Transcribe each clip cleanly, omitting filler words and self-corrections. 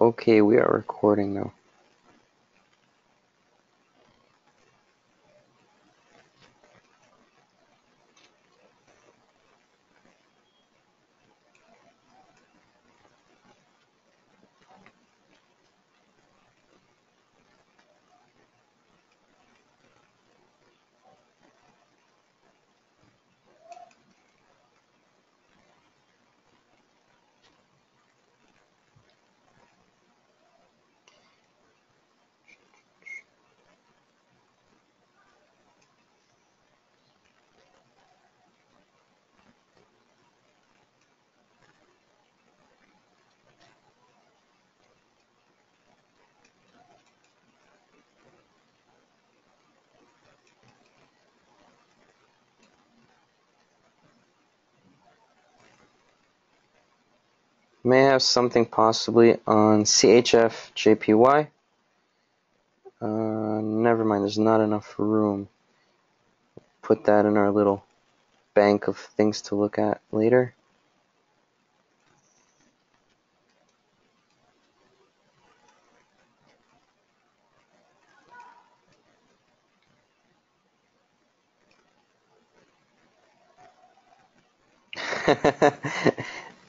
Okay, we are recording now. May have something possibly on CHF JPY. Never mind, there's not enough room. Put that in our little bank of things to look at later.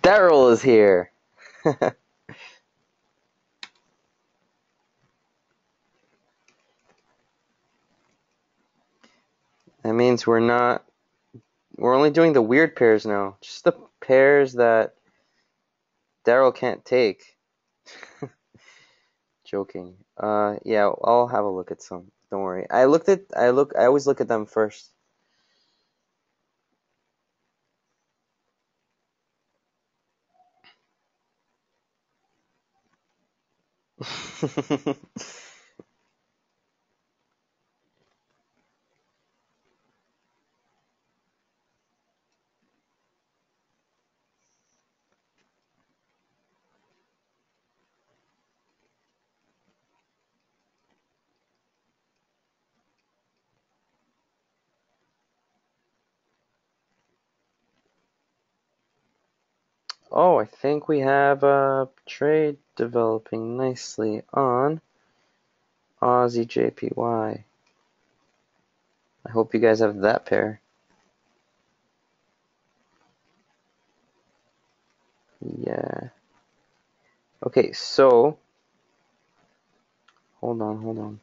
Daryl is here. That means we're only doing the weird pairs now. Just the pairs that Daryl can't take. Joking. Yeah, I'll have a look at some. Don't worry. I always look at them first. Oh, I think we have a trade developing nicely on Aussie JPY. I hope you guys have that pair. Yeah. Okay, so hold on.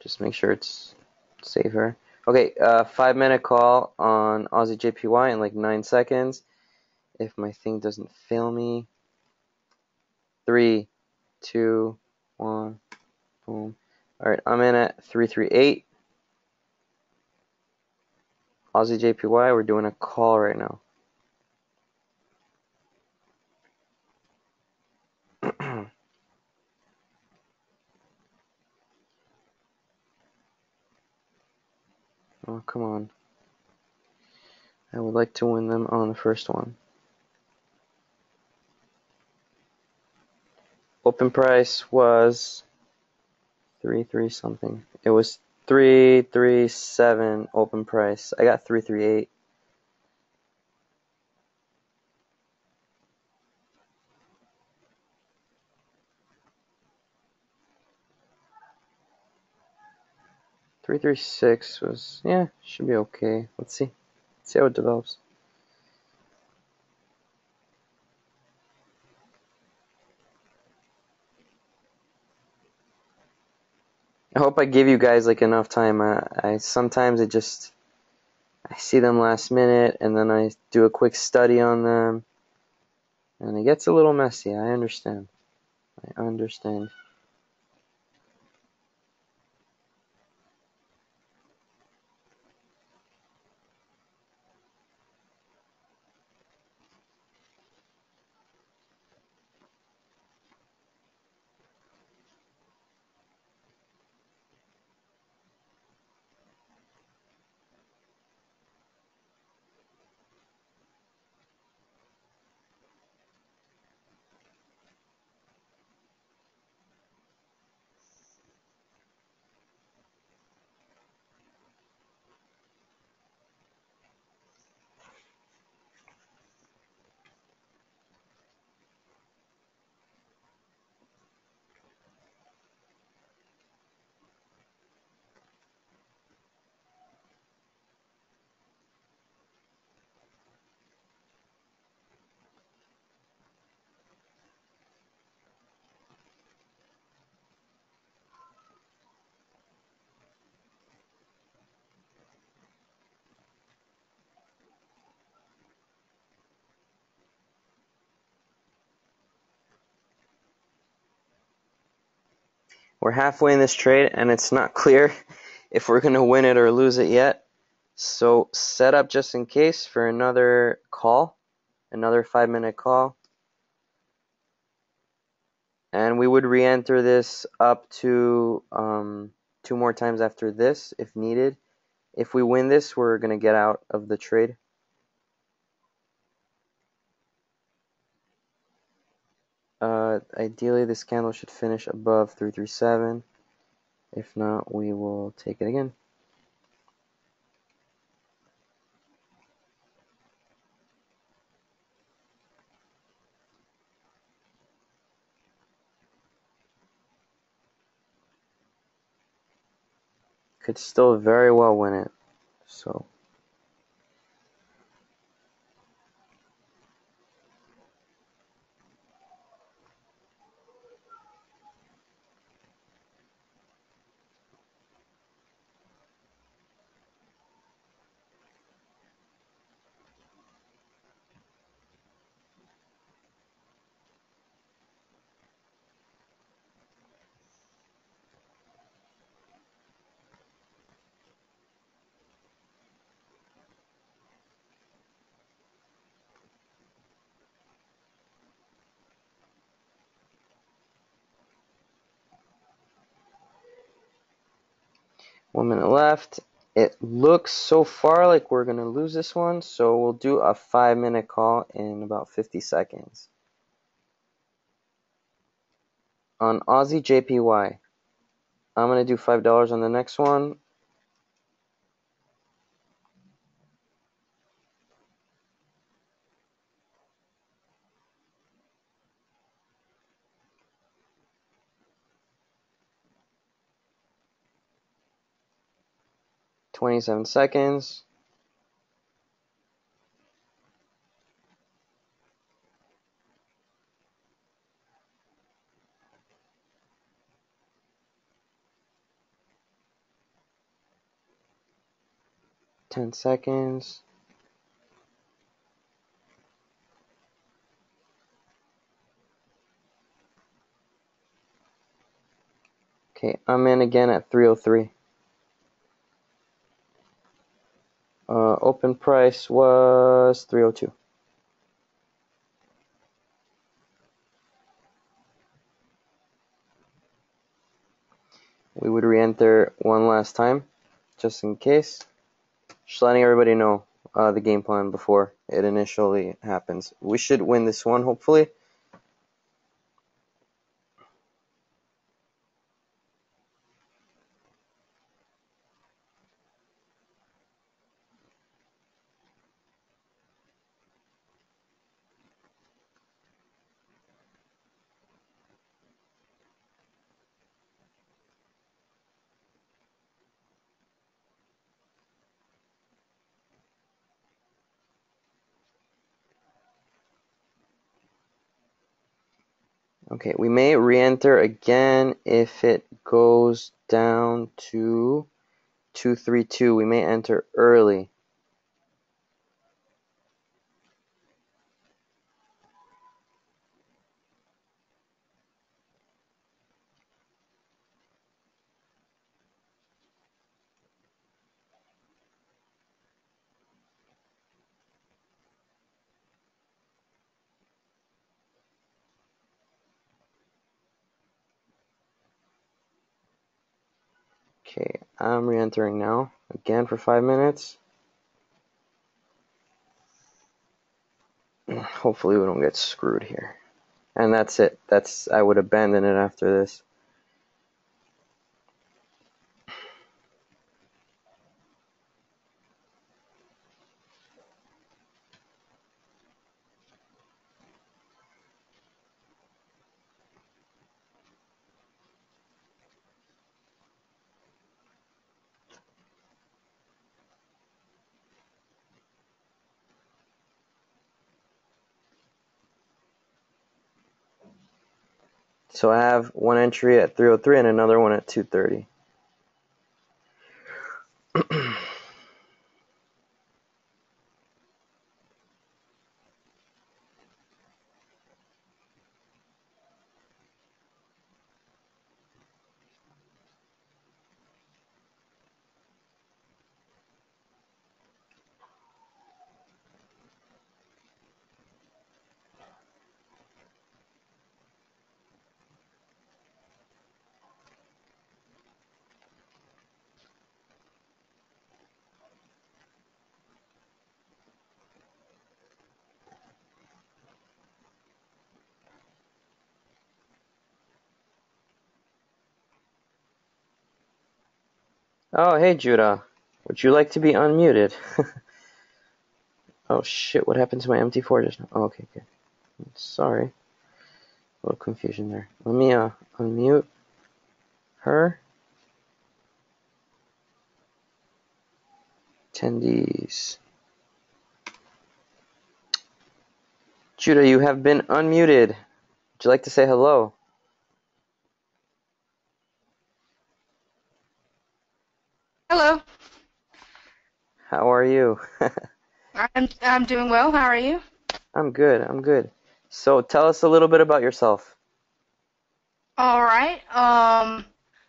Just make sure it's safer. Okay, 5-minute call on Aussie JPY in like 9 seconds. If my thing doesn't fail me. 3, 2, 1, boom. Alright, I'm in at 338. Aussie JPY, we're doing a call right now. Oh, come on. I would like to win them on the first one. Open price was 3 something. It was 337 open price. I got 338. $336 was, yeah, should be okay. Let's see. See how it develops. I hope I give you guys like enough time. I sometimes I see them last minute and then I do a quick study on them and it gets a little messy. I understand. We're halfway in this trade, and it's not clear if we're going to win it or lose it yet. So set up just in case for another call, another 5-minute call. And we would re-enter this up to 2 more times after this if needed. If we win this, we're going to get out of the trade. Ideally, this candle should finish above 337. If not, we will take it again. Could still very well win it. So one minute left. It looks so far like we're going to lose this one, so we'll do a 5-minute call in about 50 seconds. On Aussie JPY, I'm going to do $5 on the next one. $27 seconds. $10 seconds. Okay, I'm in again at 303. Open price was 302. We would re-enter one last time, just in case. Just letting everybody know the game plan before it initially happens. We should win this one, hopefully. Okay, we may re-enter again if it goes down to 232. We may enter early. Okay, I'm re-entering now, again for 5 minutes. Hopefully we don't get screwed here. And that's it. I would abandon it after this. So I have one entry at 303 and another one at 230. Oh, hey Judah. Would you like to be unmuted? Oh shit, what happened to my MT4 just now? Oh, okay, good. Sorry. A little confusion there. Let me unmute her. Attendees. Judah, you have been unmuted. Would you like to say hello? Hello. How are you? I'm doing well. How are you? I'm good. So tell us a little bit about yourself. All right.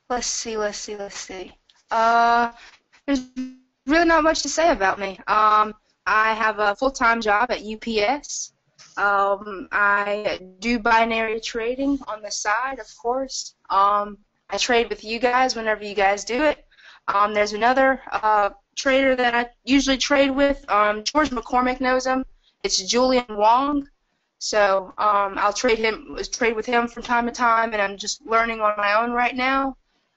Let's see. Uh, there's really not much to say about me. I have a full-time job at UPS. I do binary trading on the side, of course. I trade with you guys whenever you guys do it. There's another trader that I usually trade with. George McCormick knows him. It's Julian Wong. So I'll trade with him from time to time, and I'm just learning on my own right now.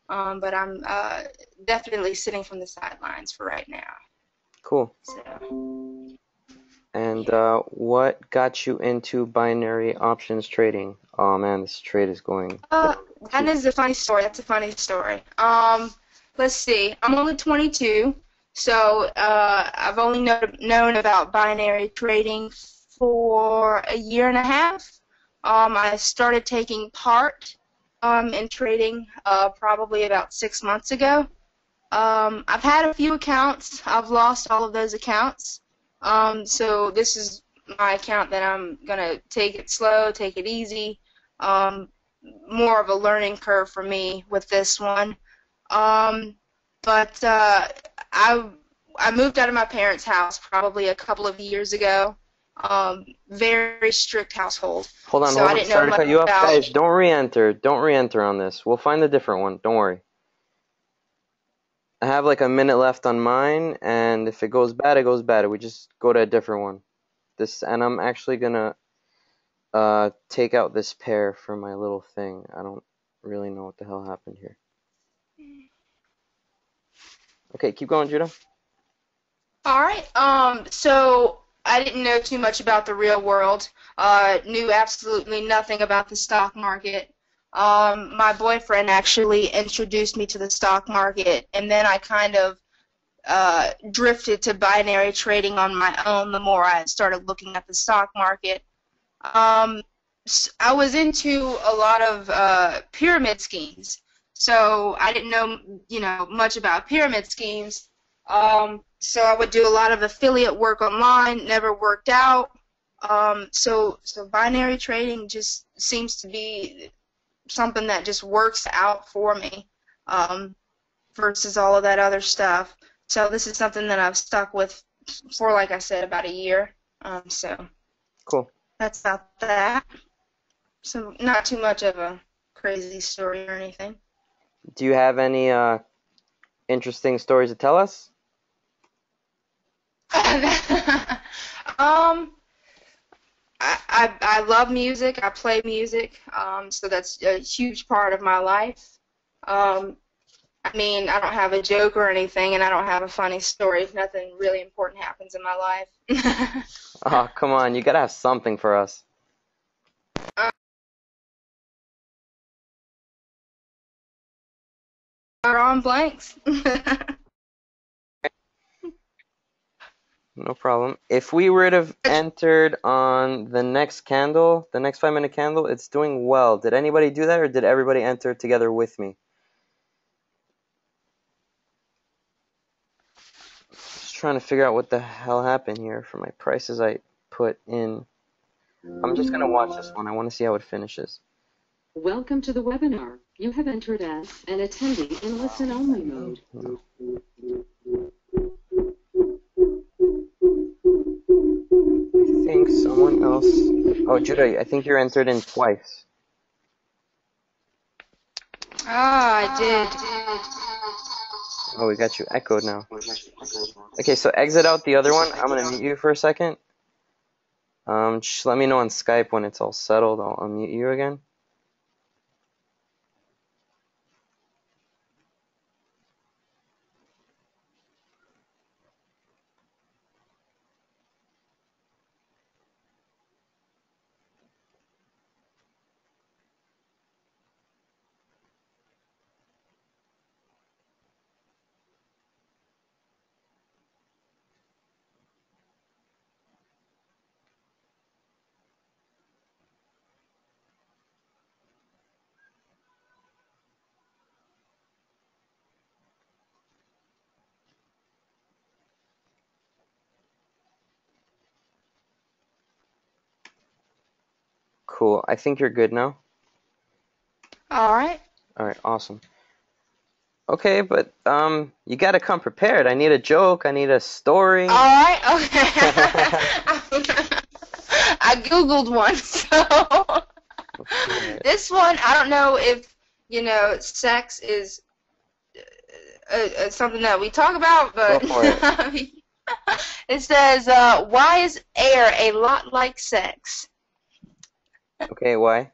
But I'm definitely sitting from the sidelines for right now. Cool. So, And yeah. what got you into binary options trading? Oh man, this trade is going. That is a funny story. That's a funny story. Let's see. I'm only 22, so I've only known about binary trading for a year and a half. I started taking part in trading probably about 6 months ago. I've had a few accounts. I've lost all of those accounts. So this is my account that I'm gonna take it slow, take it easy. Um, More of a learning curve for me with this one. Um, but I I moved out of my parents' house probably a couple of years ago. Very strict household, Hold so I on. didn't know Sorry to much cut you off. about. Guys, don't re-enter. Don't re-enter on this. We'll find a different one. Don't worry. I have like a minute left on mine, and if it goes bad, it goes bad. We just go to a different one. And I'm actually gonna take out this pair for my little thing. I don't really know what the hell happened here. Okay, keep going, Judah. All right. So I didn't know too much about the real world. Knew absolutely nothing about the stock market. My boyfriend actually introduced me to the stock market, and then I kind of drifted to binary trading on my own the more I started looking at the stock market. Um, I was into a lot of pyramid schemes, so I didn't know much about pyramid schemes. So I would do a lot of affiliate work online, never worked out. So binary trading just seems to be something that just works out for me, um, versus all of that other stuff. So this is something that I've stuck with for, like I said, about a year. So Cool. that's about that. So not too much of a crazy story or anything. Do you have any interesting stories to tell us? um, I love music. I play music. So that's a huge part of my life. Um, I mean, I don't have a joke or anything, and I don't have a funny story. Nothing really important happens in my life. Oh, come on. You gotta have something for us. On blanks. No problem. If we would have entered on the next candle, the next 5-minute candle, it's doing well. Did anybody do that, or did everybody enter together with me? Just trying to figure out what the hell happened here for my prices I put in. I'm just gonna watch this one. I want to see how it finishes. Welcome to the webinar. You have entered as an attendee in listen-only mode. No. I think someone else. Oh, Judah, I think you're entered in twice. Ah, I did. Oh, we got you echoed now. Okay, so exit out the other one. I'm gonna mute you for a second. Just let me know on Skype when it's all settled. I'll unmute you again. Cool. I think you're good now. All right. All right, awesome. Okay, but you gotta come prepared. I need a joke. I need a story. All right. Okay. I googled one, so Okay. this one I don't know if sex is something that we talk about, but Go for it. it says, "Why is air a lot like sex?" Okay, why?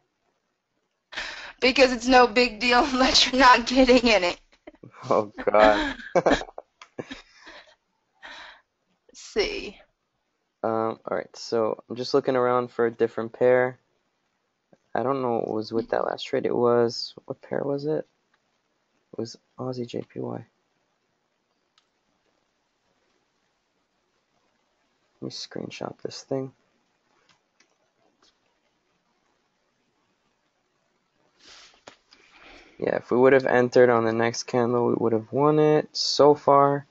Because it's no big deal unless you're not getting in it. Oh God. Let's see. All right. So I'm just looking around for a different pair. I don't know what was with that last trade. What pair was it? It was Aussie JPY. Let me screenshot this thing. Yeah, if we would have entered on the next candle, we would have won it so far,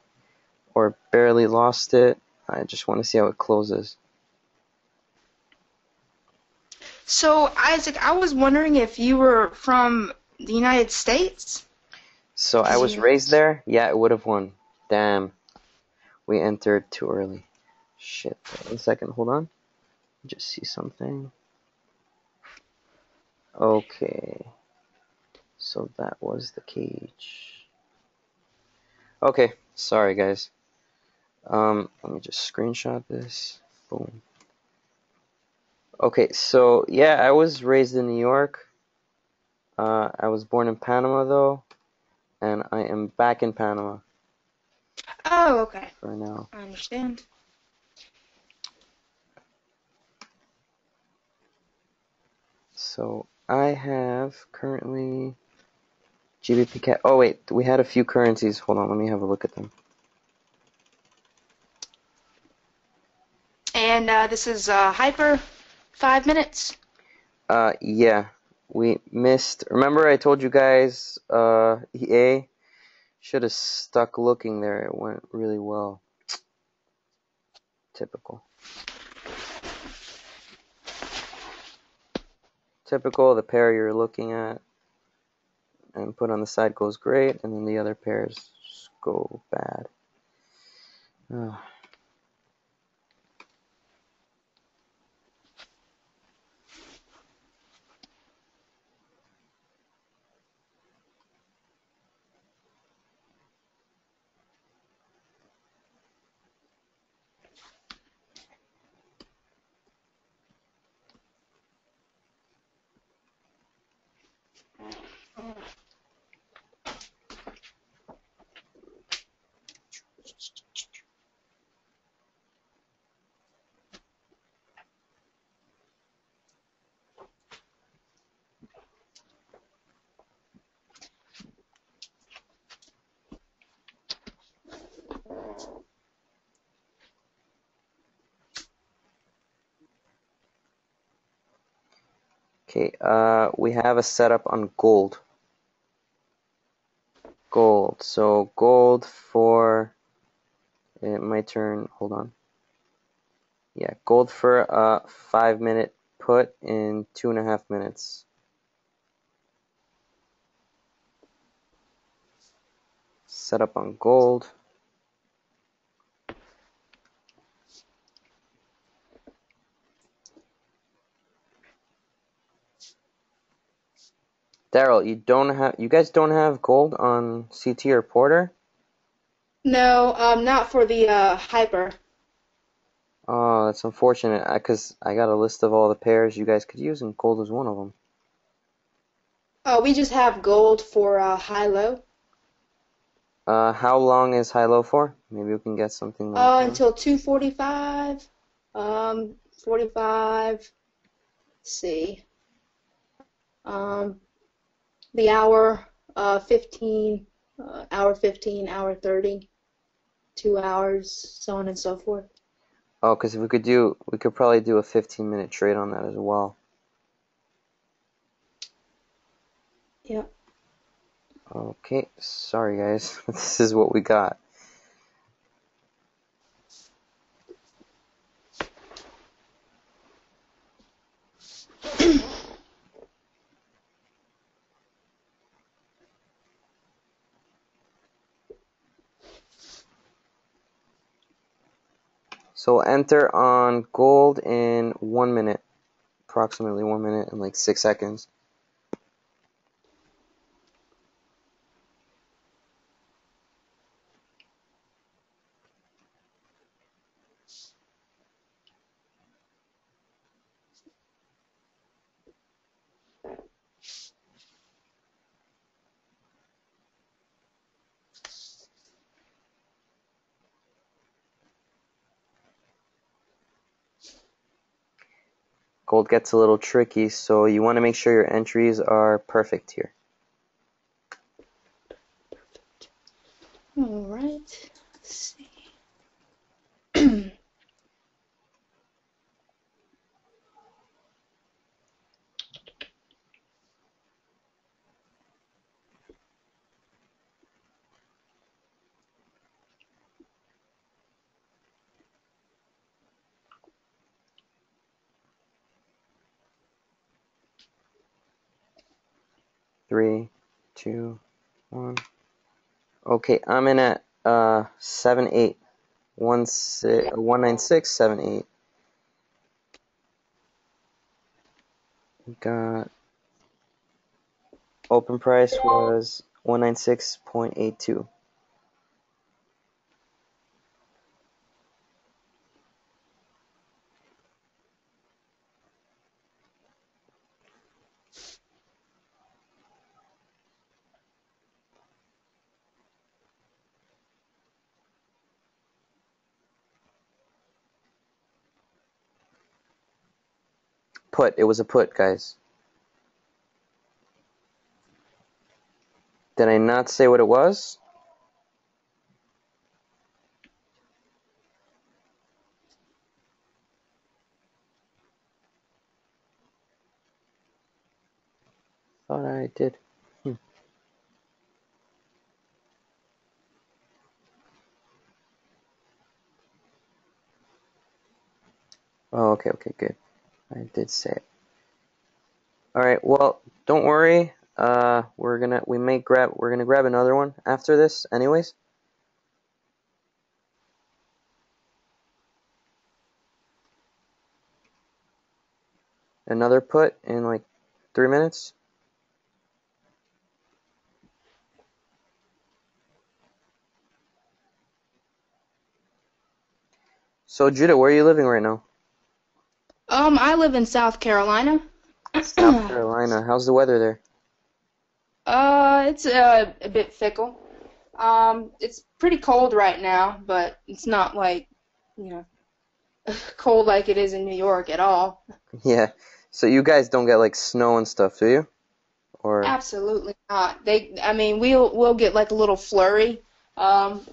or barely lost it. I just want to see how it closes. So, Isaac, I was wondering if you were from the United States? So I was raised there. Yeah, it would have won. Damn. We entered too early. Shit. Wait 1 second. Hold on. Just see something. Okay. So that was the cage. Okay. Sorry, guys. Let me just screenshot this. Boom. Okay, so yeah, I was raised in New York. I was born in Panama though, and I am back in Panama Oh, okay. for now. I understand. So I have currently GBP cat. Oh wait, we had a few currencies. Hold on, let me have a look at them. And this is Hyper, 5 minutes. Yeah, we missed. Remember I told you guys, EA should have stuck looking there. It went really well. Typical. Typical, the pair you're looking at and put on the side goes great, and then the other pairs go bad. Ugh. Okay, we have a setup on gold. Gold. So gold for my turn. Hold on. Yeah, gold for a 5-minute put in 2.5 minutes. Setup on gold. Daryl, you guys don't have gold on CT or Porter? No, not for the Hyper. Oh, that's unfortunate, because I got a list of all the pairs you guys could use, and gold was one of them. Oh, we just have gold for high-low. How long is high-low for? Maybe we can get something long term. Until 2:45. 45. Let's see. The hour, 15, hour 15, hour 30, 2 hours, so on and so forth. Oh, because we could probably do a 15-minute trade on that as well. Yep. Okay, sorry guys, this is what we got. So we'll enter on gold in 1 minute, approximately 1 minute and like 6 seconds. Gold gets a little tricky, so you want to make sure your entries are perfect here. All right. Let's see. 3, 2, 1. Okay, I'm in at 7.8. 196.78. Got open price was 196.82. Put. It was a put, guys. Did I not say what it was? Thought I did. Oh, okay, good. I did say it. All right. Well, don't worry. We're gonna grab another one after this, anyways. Another put in like 3 minutes. So, Judah, where are you living right now? I live in South Carolina. South Carolina. How's the weather there? It's a bit fickle. It's pretty cold right now, but it's not like, you know, cold like it is in New York at all. Yeah. So you guys don't get like snow and stuff, do you? Or Absolutely not. I mean, we'll get like a little flurry.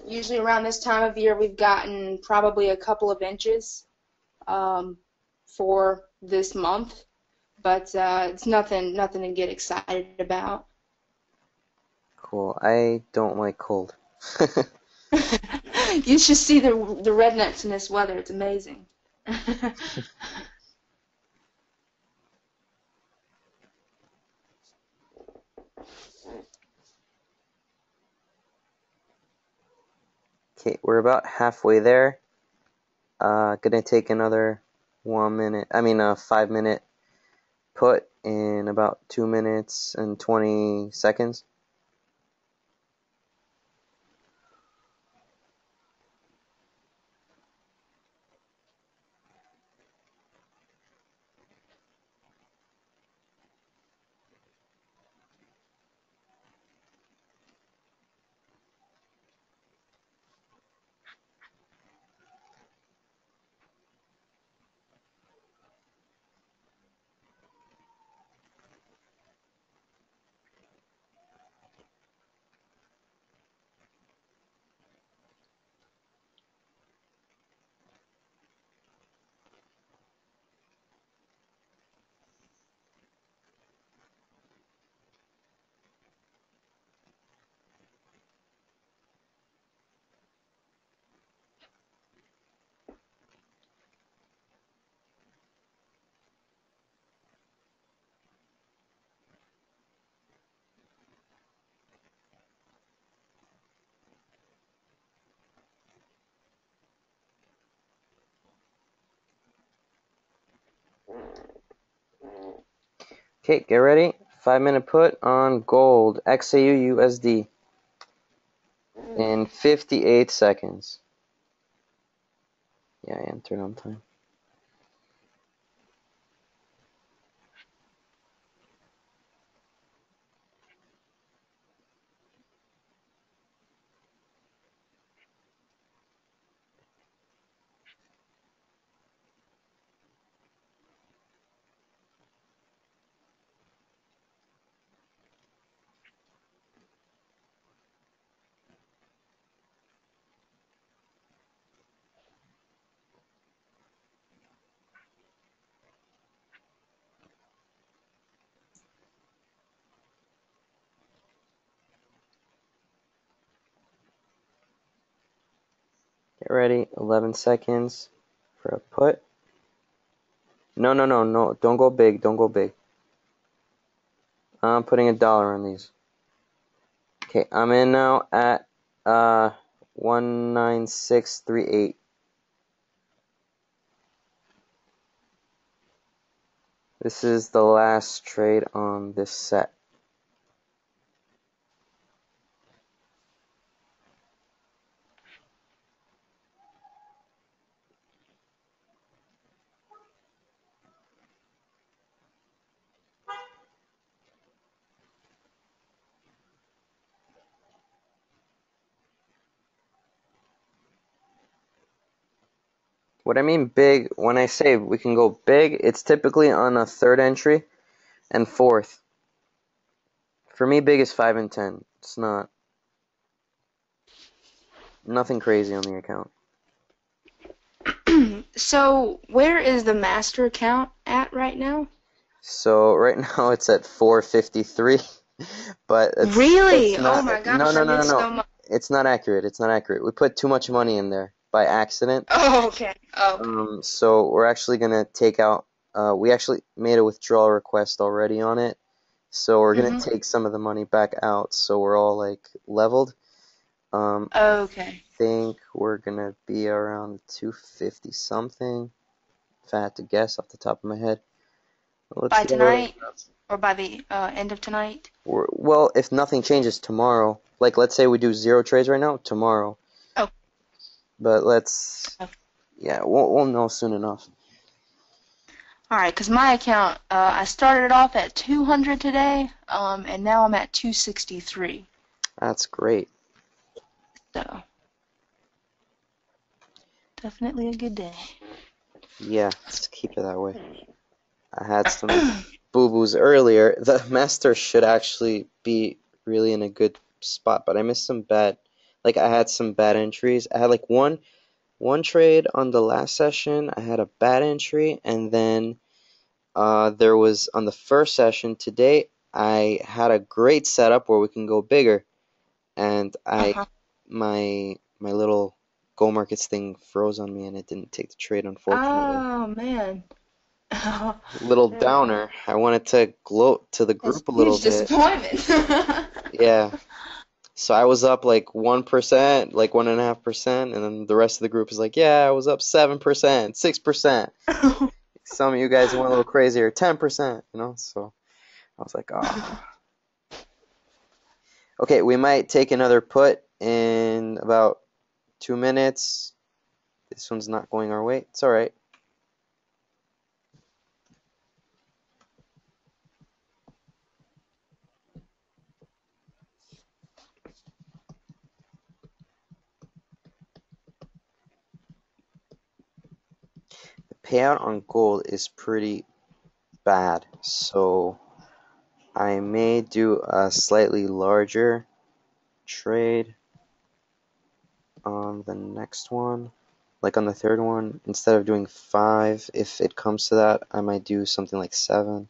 Usually around this time of year, we've gotten probably a couple of inches for this month, but it's nothing to get excited about. cool. I don't like cold. You should see the rednecks in this weather. It's amazing. Okay, we're about halfway there. Gonna take another 1 minute. 5 minute put in about 2 minutes and 20 seconds. Okay, get ready. 5-minute put on gold XAU USD in 58 seconds. Yeah, I entered on time. Get ready. 11 seconds for a put. No. Don't go big. Don't go big. I'm putting $1 on these. Okay, I'm in now at 19638. This is the last trade on this set. What I mean big, when I say we can go big, it's typically on a third entry and fourth. For me, big is 5 and 10. It's nothing crazy on the account. So, where is the master account at right now? So right now it's at 453, but Really? it's not. Oh my No, gosh, no, I no, no, missed no. so much. It's not accurate. It's not accurate. We put too much money in there by accident. Oh, okay. Oh. So we're actually gonna take out. We actually made a withdrawal request already on it. So we're gonna take some of the money back out. So we're all like leveled. Okay. I think we're gonna be around 250 something. If I had to guess off the top of my head. Let's By go. tonight? Or by the end of tonight? Well, if nothing changes tomorrow, like let's say we do 0 trades right now, tomorrow. Oh. But yeah, we'll know soon enough. Alright, because my account, I started off at 200 today, and now I'm at 263. That's great. So, definitely a good day. Yeah, let's keep it that way. I had some boo-boos earlier. The master should actually be really in a good spot, but I missed some bad. Like I had some bad entries. I had like one trade on the last session. I had a bad entry, and then there was on the first session today. I had a great setup where we can go bigger, and my little Go Markets thing froze on me, and it didn't take the trade, unfortunately. Oh, man. Little downer. I wanted to gloat to the group a little Huge bit. disappointment. Yeah. So I was up like 1%, like 1.5%, and then the rest of the group is like, yeah, I was up 7%, 6%. Some of you guys went a little crazier, 10%, so I was like, oh. Okay, we might take another put in about 2 minutes. This one's not going our way. It's all right. The payout on gold is pretty bad, so I may do a slightly larger trade on the next one. Like on the third one, instead of doing 5, if it comes to that, I might do something like 7.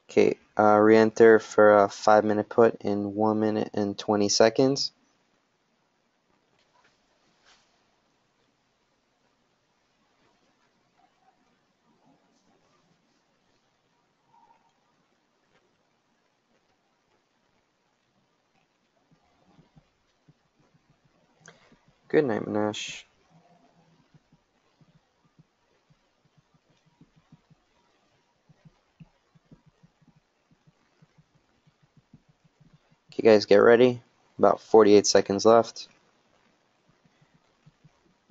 Okay, re-enter for a 5-minute put in 1 minute and 20 seconds. Good night, Manesh. Okay, guys, get ready. About 48 seconds left.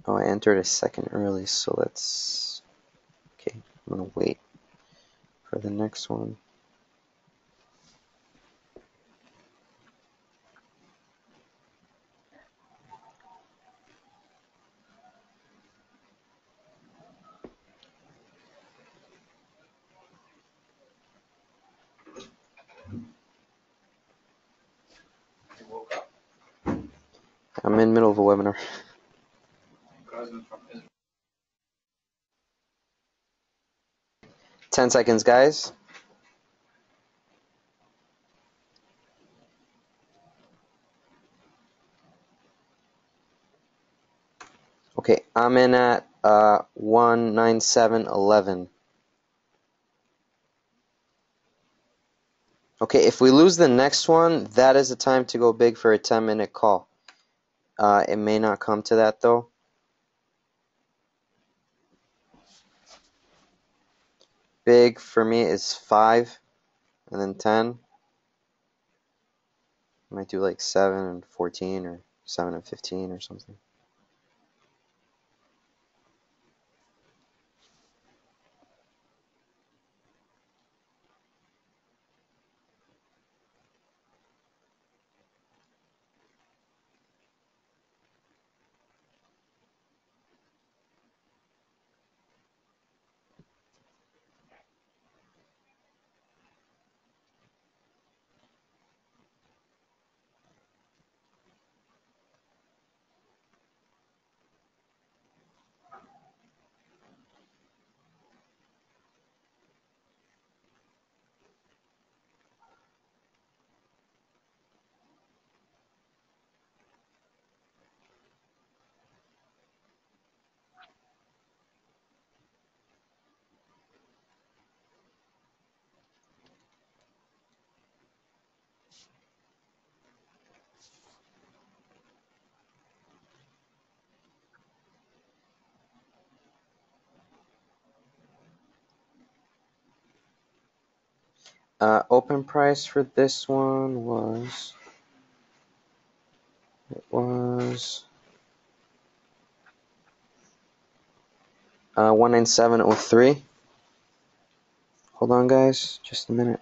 Oh, I entered a second early, so let's... Okay, I'm gonna wait for the next one. I'm in the middle of a webinar. 10 seconds, guys. Okay, I'm in at 197.11. Okay, if we lose the next one, that is the time to go big for a 10-minute call. It may not come to that, though. Big for me is 5, and then 10. I might do like 7 and 14, or 7 and 15, or something. Open price for this one was... It was 197.03. Hold on, guys, just a minute.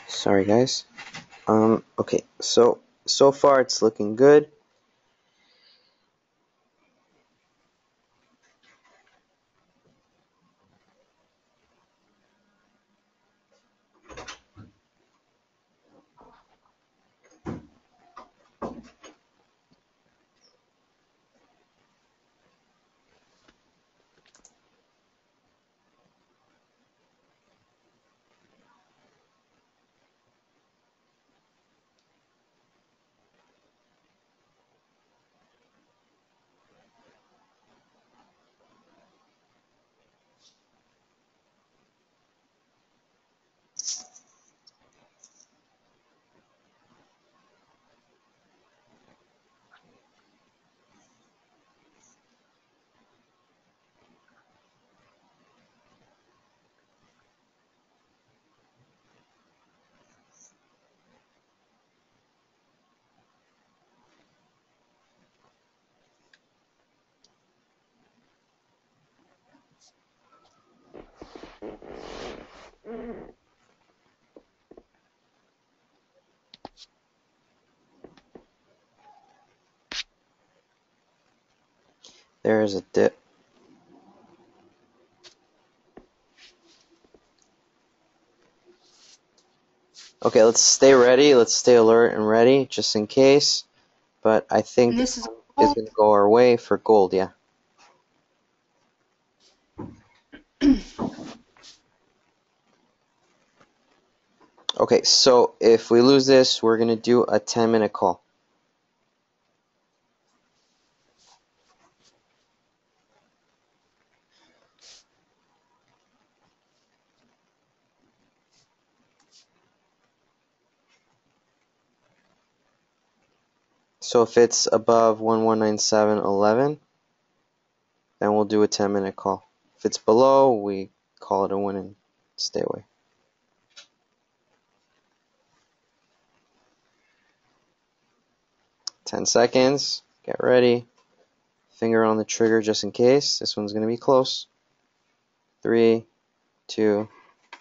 Sorry, guys. Okay, so far it's looking good. There is a dip. Okay, let's stay ready. Let's stay alert and ready, just in case. But I think And this this is one is going to go our way for gold, yeah. Okay, so if we lose this, we're going to do a 10-minute call. So if it's above 1197.11, then we'll do a 10-minute call. If it's below, we call it a win and stay away. Ten seconds. Get ready. Finger on the trigger just in case. This one's going to be close. 3, 2,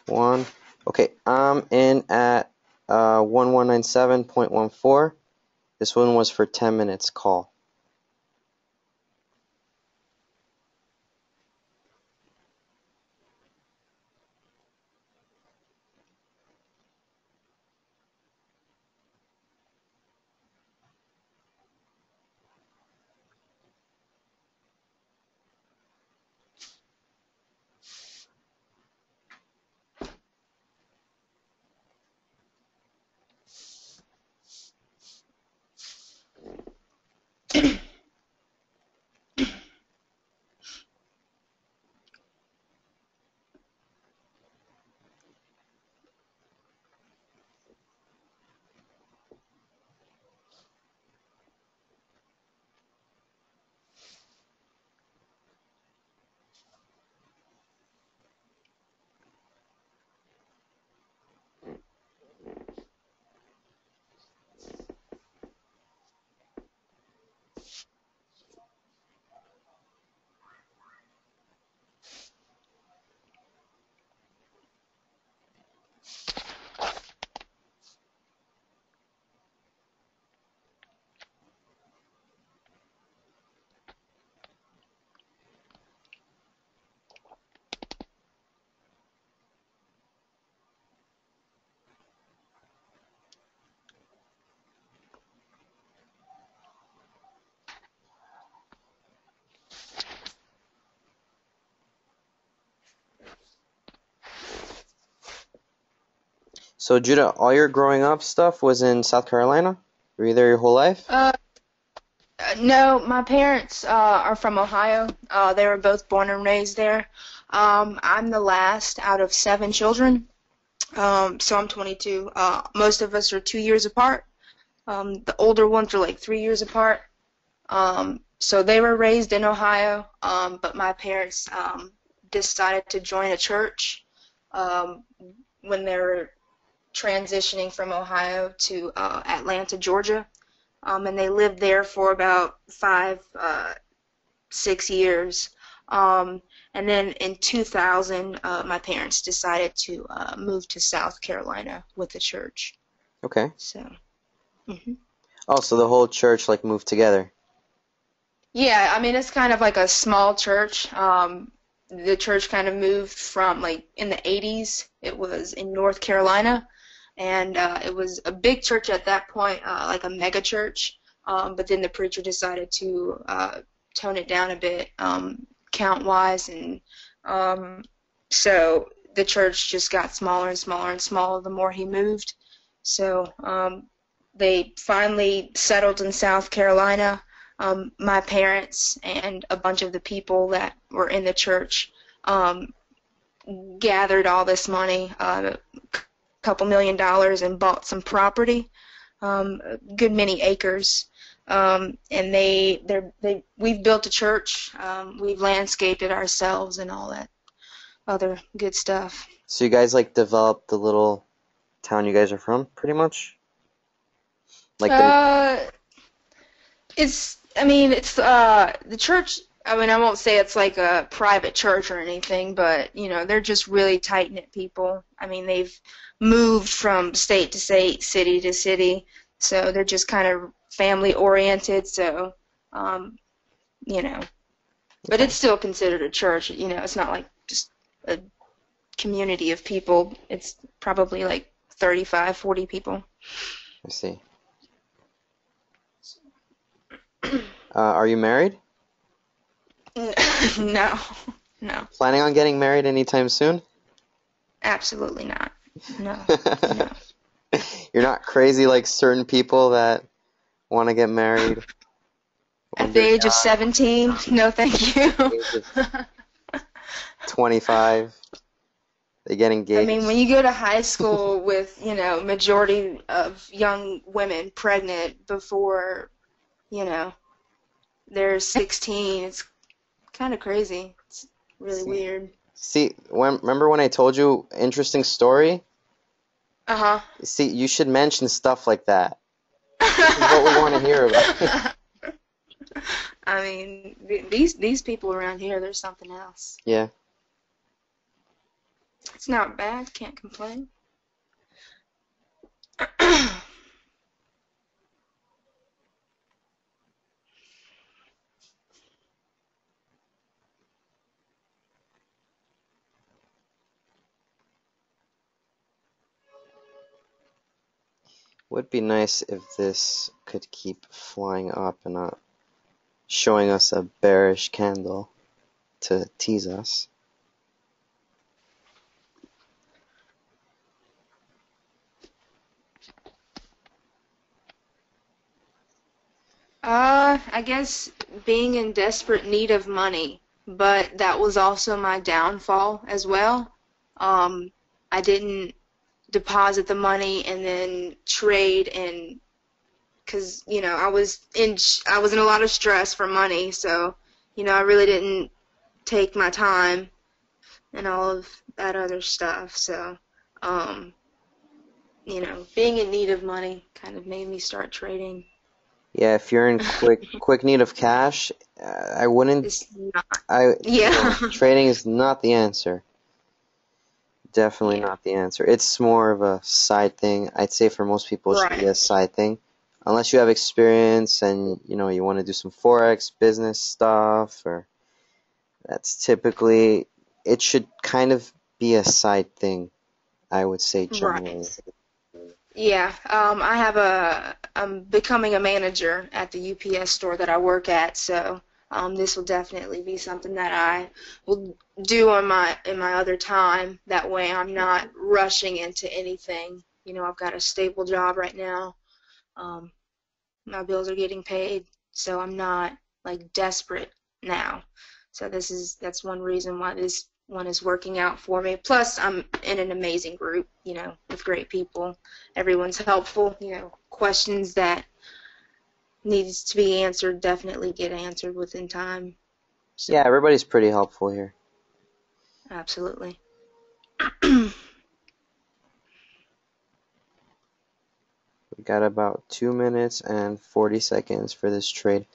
1. Okay, I'm in at 1197.14. This one was for 10 minutes call. So Judah, all your growing up stuff was in South Carolina? Were you there your whole life? No, my parents are from Ohio. They were both born and raised there. I'm the last out of 7 children, so I'm 22. Most of us are 2 years apart. The older ones are like 3 years apart. So they were raised in Ohio, but my parents decided to join a church when they were transitioning from Ohio to Atlanta, Georgia. And they lived there for about 6 years. And then in 2000, my parents decided to move to South Carolina with the church. Okay. So. Oh, so the whole church like moved together. Yeah, I mean it's kind of like a small church. The church kind of moved from like in the 80s. It was in North Carolina. And it was a big church at that point, like a mega church. But then the preacher decided to tone it down a bit, count-wise, and so the church just got smaller and smaller and smaller the more he moved. So they finally settled in South Carolina. My parents and a bunch of the people that were in the church gathered all this money, couple $1 million, and bought some property, a good many acres, and we've built a church, we've landscaped it ourselves and all that other good stuff. So you guys like developed the little town you guys are from, pretty much? Like it's the church. I mean, I won't say it's like a private church or anything, but they're just really tight-knit people. I mean, they've moved from state to state, city to city, so they're just kind of family-oriented. So, but it's still considered a church. It's not like just a community of people. It's probably like 35, 40 people. I see. Are you married? No, no, Planning on getting married anytime soon? absolutely not. No, no. You're not crazy like certain people that want to get married when At the they're age of young, 17, no thank you. age of 25. They get I mean, engaged. when you go to high school with, majority of young women pregnant before, you know, they're 16, it's kind of crazy. It's really See, weird. remember when I told you interesting story? Uh-huh. See, you should mention stuff like that. This is what we want to hear about. I mean, these people around here, there's something else. Yeah. It's not bad, can't complain. Would be nice if this could keep flying up and not showing us a bearish candle to tease us. I guess being in desperate need of money, but that was also my downfall as well. I didn't deposit the money and then trade, and because I was in a lot of stress for money, so I really didn't take my time and all of that other stuff. So um, being in need of money kind of made me start trading. Yeah, if you're in quick need of cash, I wouldn't. It's not. No, Yeah. trading is not the answer. Definitely Yeah. not the answer. It's more of a side thing. I'd say for most people it should be a Right. side thing. Unless you have experience and you want to do some forex business stuff, or that's typically it should kind of be a side thing, I would say generally. Right. Yeah. I'm becoming a manager at the UPS store that I work at, so this will definitely be something that I will do in my other time. That way I'm not rushing into anything. I've got a stable job right now. Um, my bills are getting paid, so I'm not like desperate now. So that's one reason why this one is working out for me. Plus, I'm in an amazing group, with great people. Everyone's helpful. Questions that needs to be answered definitely get answered within time. So, Yeah, everybody's pretty helpful here. absolutely. We got about 2 minutes and 40 seconds for this trade.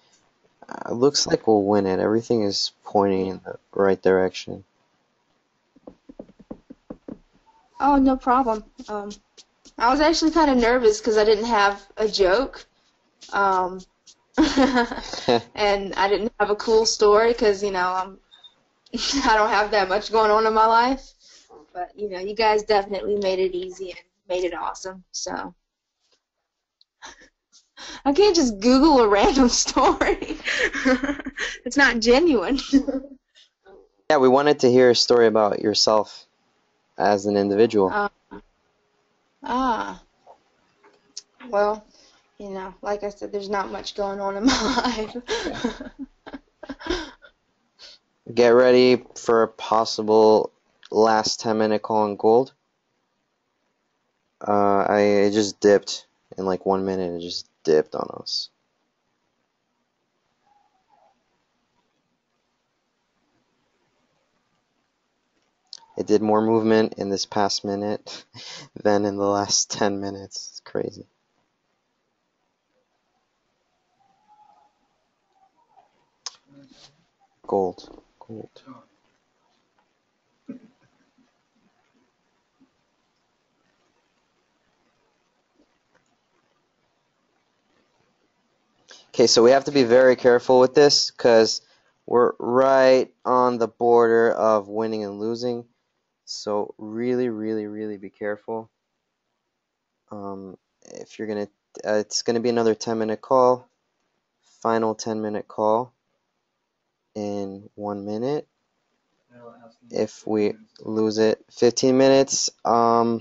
Looks like we'll win it. Everything is pointing in the right direction. Oh, no problem. I was actually kind of nervous because I didn't have a joke. Um, and I didn't have a cool story because, I don't have that much going on in my life. But, you guys definitely made it easy and made it awesome. So I can't just Google a random story. It's not genuine. Yeah, we wanted to hear a story about yourself as an individual. Well, like I said, there's not much going on in my life. Get ready for a possible last 10-minute call on gold. I just dipped in like 1 minute. It just dipped on us. It did more movement in this past minute than in the last 10 minutes. It's crazy. Gold. Okay, so we have to be very careful with this because we're right on the border of winning and losing. So really, really, really be careful. If you're gonna, it's gonna be another 10-minute call. Final 10-minute call in 1 minute. If we lose it, 15 minutes. I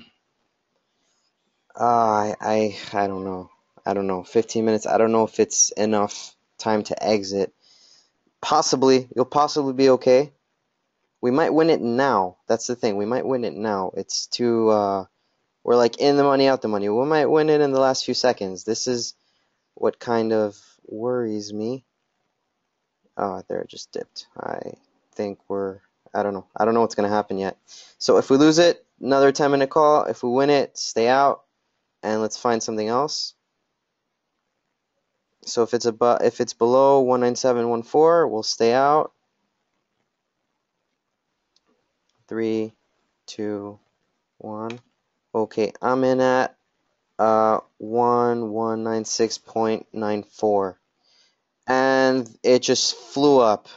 don't know. I don't know. 15 minutes. I don't know if it's enough time to exit. Possibly. You'll possibly be okay. We might win it now. That's the thing. We might win it now. It's too, we're like in the money, out the money. We might win it in the last few seconds. This is what kind of worries me. Oh, there it just dipped. I think I don't know. I don't know what's going to happen yet. So if we lose it, another 10-minute call. If we win it, stay out, and let's find something else. So if it's below 197.14, we'll stay out. 3, 2, 1. Okay, I'm in at 1196.94. And it just flew up.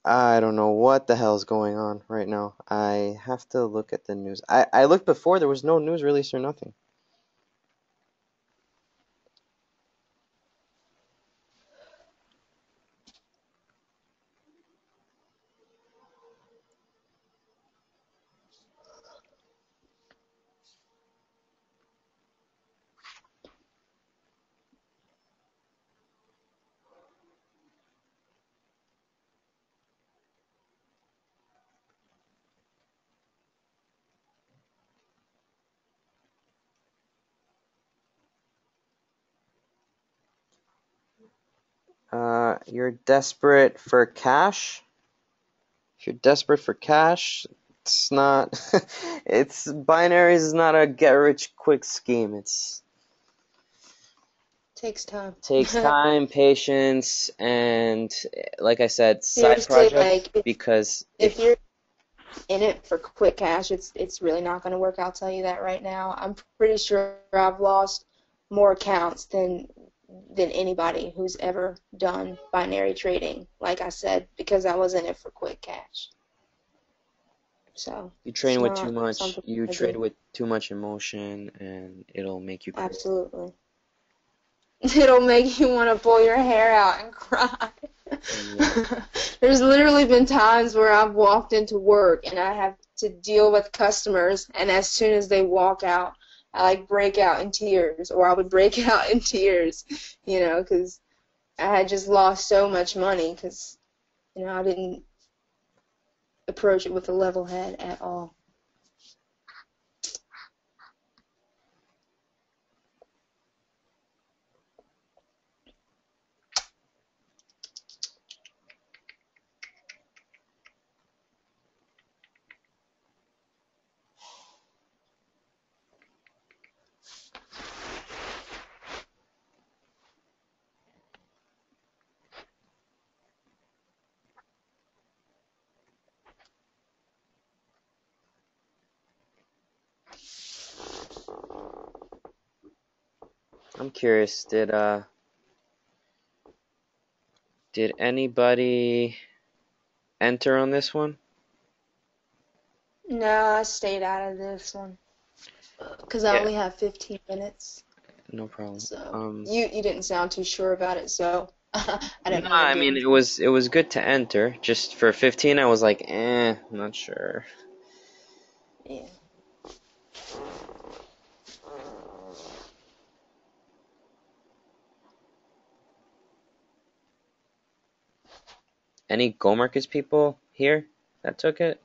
I don't know what the hell's going on right now. I have to look at the news. I looked before, there was no news release or nothing. You're desperate for cash? If you're desperate for cash, it's not, binaries is not a get rich quick scheme. Takes time. Takes time, patience, and like I said, side Seriously, project, like, because if you're in it for quick cash, it's really not going to work. I'll tell you that right now. I'm pretty sure I've lost more accounts than anybody who's ever done binary trading. Like I said, because I was in it for quick cash. So you train it's with too not much, something you I trade do. with too much emotion, and it'll make you crazy. Absolutely. It'll make you want to pull your hair out and cry. Yeah. There's literally been times where I've walked into work and I have to deal with customers, and as soon as they walk out, I like break out in tears, or I would break out in tears, because I had just lost so much money because, I didn't approach it with a level head at all. I'm curious, did anybody enter on this one? No, I stayed out of this one because I Yeah, only have 15 minutes. no problem. So you didn't sound too sure about it, so I No, didn't want to I do mean it. it was good to enter. Just for 15, I was like, I'm not sure. Yeah. Any Go Markets people here that took it?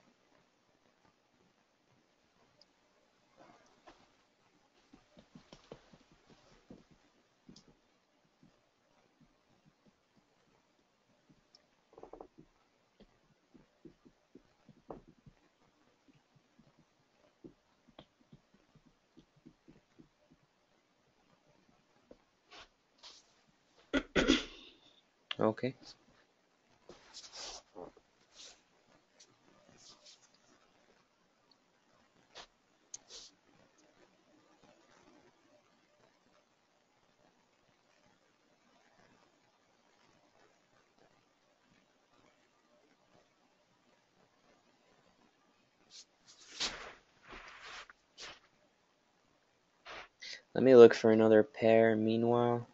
Okay. Let me look for another pair meanwhile.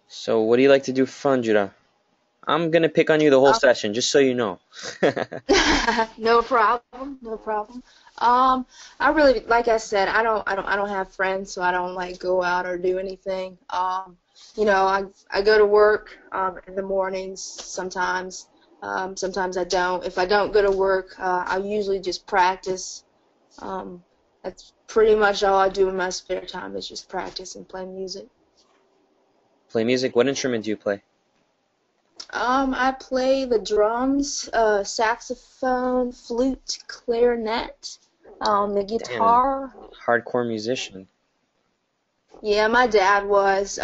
So what do you like to do for fun, Judah? I'm gonna pick on you the whole session, just so you know. No problem, no problem. I really, like I said, I don't have friends, so I don't like go out or do anything. You know, I go to work in the mornings sometimes. Sometimes I don't. If I don't go to work, I usually just practice. That's pretty much all I do in my spare time is just practice and play music. Play music? What instrument do you play? I play the drums, saxophone, flute, clarinet, the guitar. Damn, hardcore musician. Yeah, my dad was.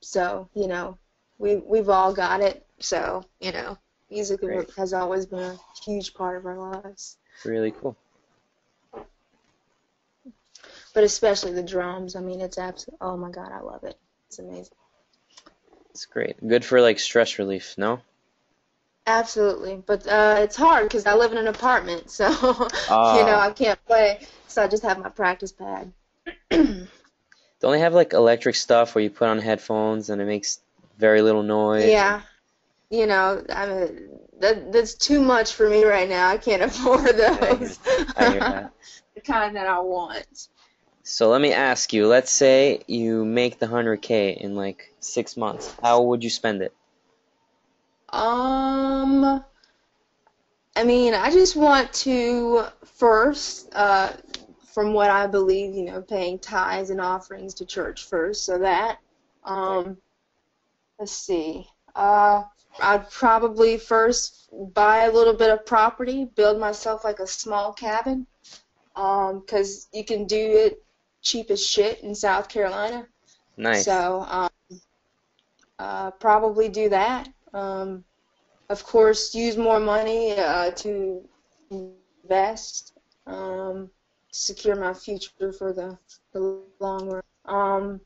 So you know, we've all got it. So you know, music Great. has always been a huge part of our lives. Really cool. But especially the drums. I mean, it's absolutely. Oh my God, I love it. It's amazing. It's great. Good for like stress relief, no? Absolutely, but it's hard because I live in an apartment, so you know I can't play. So I just have my practice pad. Don't they have like electric stuff where you put on headphones and it makes very little noise? Yeah, you know, I mean that's too much for me right now. I can't afford those. I hear that. The kind that I want. So let me ask you, let's say you make the 100K in like 6 months. How would you spend it? I mean, I just want to first, from what I believe, you know, paying tithes and offerings to church first. So that, let's see, I'd probably first buy a little bit of property, build myself like a small cabin, 'cause you can do it cheap as shit in South Carolina. Nice. So, probably do that. Of course, use more money to invest, secure my future for the long run.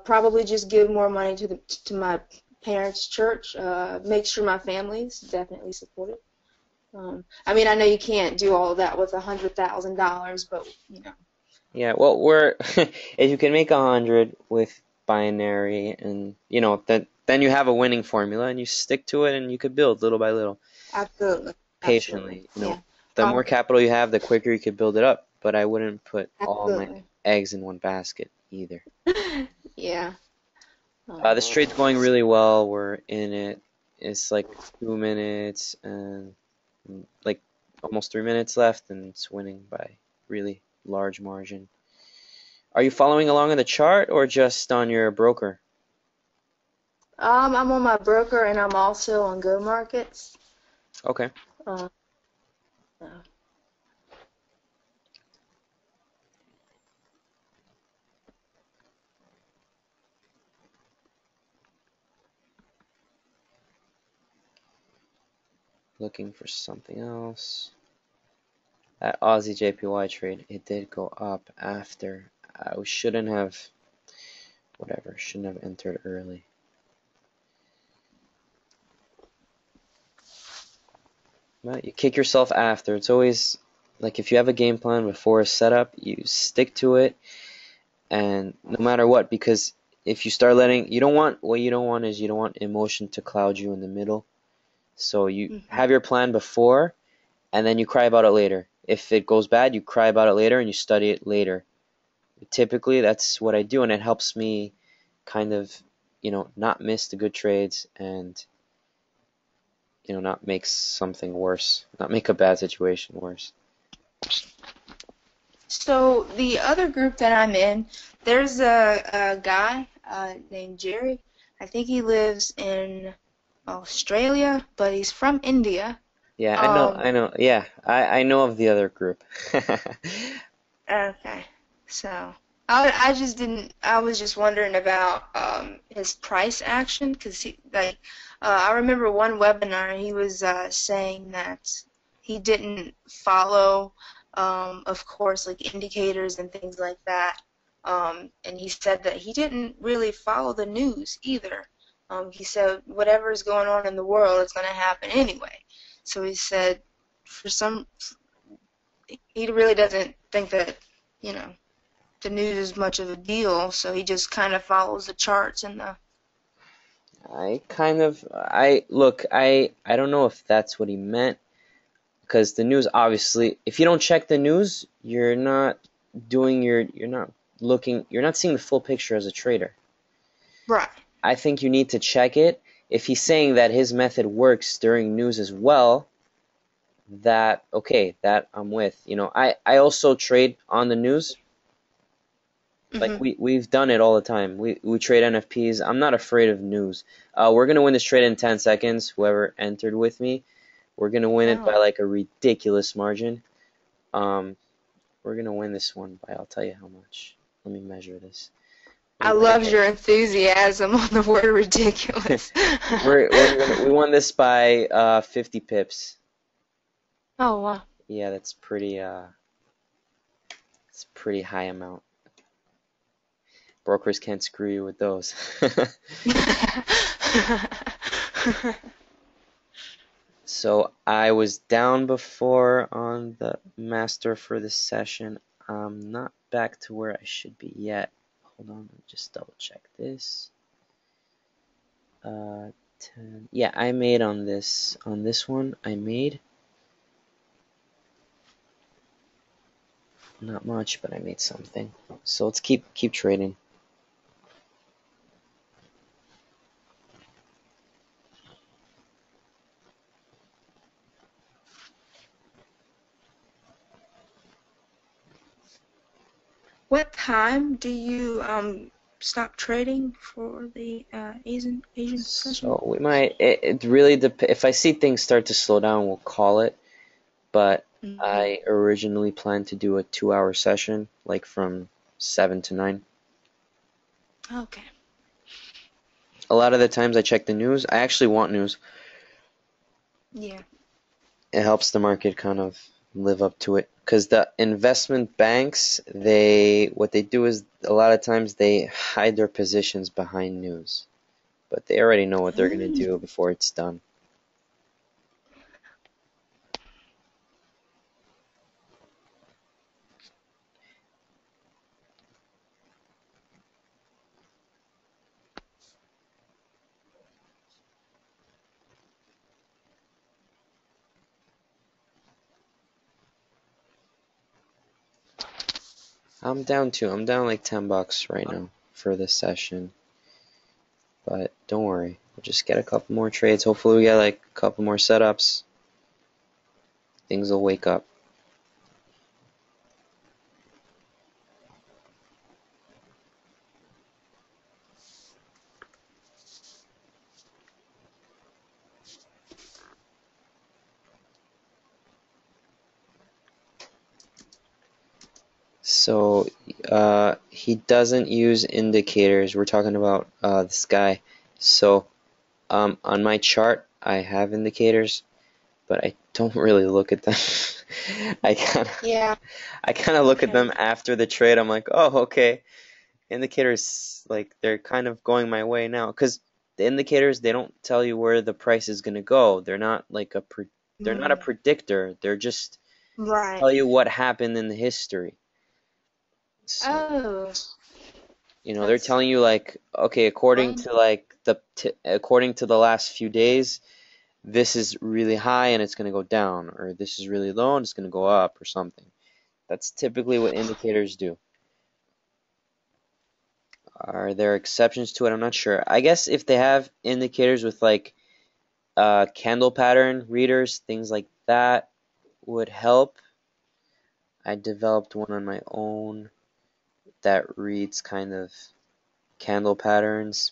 Probably just give more money to my parents' church. Make sure my family's definitely supported. I mean, I know you can't do all of that with $100,000, but you know. Yeah, well, if you can make 100 with binary, and you know then you have a winning formula, and you stick to it, and you could build little by little, Absolutely. patiently. Absolutely. You know, Yeah. the more capital you have, the quicker you could build it up. But I wouldn't put all my Absolutely. eggs in one basket either. Yeah. This trade's going really well. We're in it. It's like 2 minutes and like almost 3 minutes left, and it's winning by really large margin. Are you following along on the chart or just on your broker? I'm on my broker and I'm also on Go Markets. Okay. Uh, Looking for something else. That Aussie JPY trade, it did go up after. I shouldn't have, shouldn't have entered early. But you kick yourself after. It's always like if you have a game plan before a setup, you stick to it, and no matter what, because if you start letting, you don't want emotion to cloud you in the middle. So you have your plan before, and then you cry about it later. If it goes bad, you cry about it later and you study it later. Typically, that's what I do, and it helps me kind of, not miss the good trades and, not make something worse, not make a bad situation worse. So the other group that I'm in, there's a guy named Jerry. I think he lives in Australia, but he's from India. Yeah, I know. Yeah, I know of the other group. Okay, so I was just wondering about his price action because I remember one webinar he was saying that he didn't follow, of course, like indicators and things like that, and he said that he didn't really follow the news either. He said whatever is going on in the world is going to happen anyway. So he said he really doesn't think that, you know, the news is much of a deal, so he just kind of follows the charts and the. I don't know if that's what he meant, because the news, obviously, if you don't check the news, you're not seeing the full picture as a trader. Right. I think you need to check it. If he's saying that his method works during news as well, that I'm with. I also trade on the news. Like we've done it all the time. We trade NFPs. I'm not afraid of news. We're gonna win this trade in 10 seconds. Whoever entered with me, we're gonna win it by like a ridiculous margin. We're gonna win this one by, I'll tell you how much. Let me measure this. I love your enthusiasm on the word ridiculous. We won this by 50 pips. Oh wow. Yeah, that's pretty. It's a pretty high amount. Brokers can't screw you with those. So I was down before on the master for this session. I'm not back to where I should be yet. Hold on, let me just double check this. 10. Yeah, I made on this one. I made not much, but I made something. So let's keep trading. What time do you stop trading for the Asian session? So we might. It really depends. If I see things start to slow down, we'll call it. But I originally planned to do a 2-hour session, like from 7 to 9. Okay. A lot of the times I check the news. I actually want news. Yeah. It helps the market kind of live up to it. Because the investment banks, what they do is a lot of times they hide their positions behind news. But they already know what they're going to do before it's done. I'm down like $10 right now for this session. But don't worry, we'll just get a couple more trades. Hopefully we get like a couple more setups. Things will wake up. So he doesn't use indicators. We're talking about this guy. So on my chart, I have indicators, but I don't really look at them. I kind of look at them after the trade. I'm like, oh, okay. Indicators, like, they're kind of going my way now, because the indicators, they don't tell you where the price is going to go. They're not like they're not a predictor. They're just tell you what happened in the history. So, they're telling you like, okay, according to like according to the last few days, this is really high and it's going to go down, or this is really low and it's going to go up, or something. That's typically what indicators do. Are there exceptions to it? I'm not sure. I guess if they have indicators with like candle pattern readers, things like that would help. I developed one on my own that reads kind of candle patterns.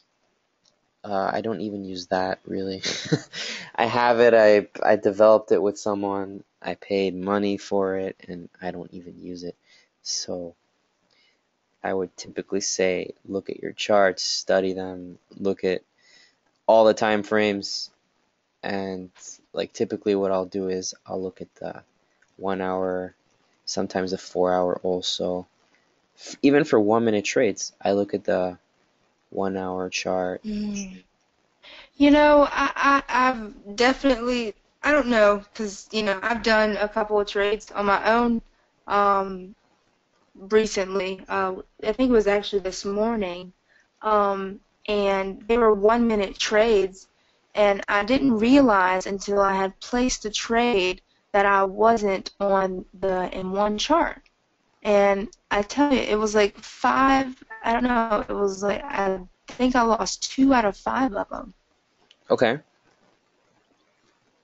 I don't even use that really. I have it. I developed it with someone. I paid money for it, and I don't even use it. So I would typically say, look at your charts, study them, look at all the time frames, and like typically what I'll do is I'll look at the 1 hour, sometimes the 4 hour also. Even for 1 minute trades, I look at the 1 hour chart. I've definitely, I don't know, because, I've done a couple of trades on my own recently. I think it was actually this morning. And they were 1-minute trades, and I didn't realize until I had placed the trade that I wasn't on the M1 chart. And I tell you, it was like I don't know, it was like, I think I lost 2 out of 5 of them. Okay.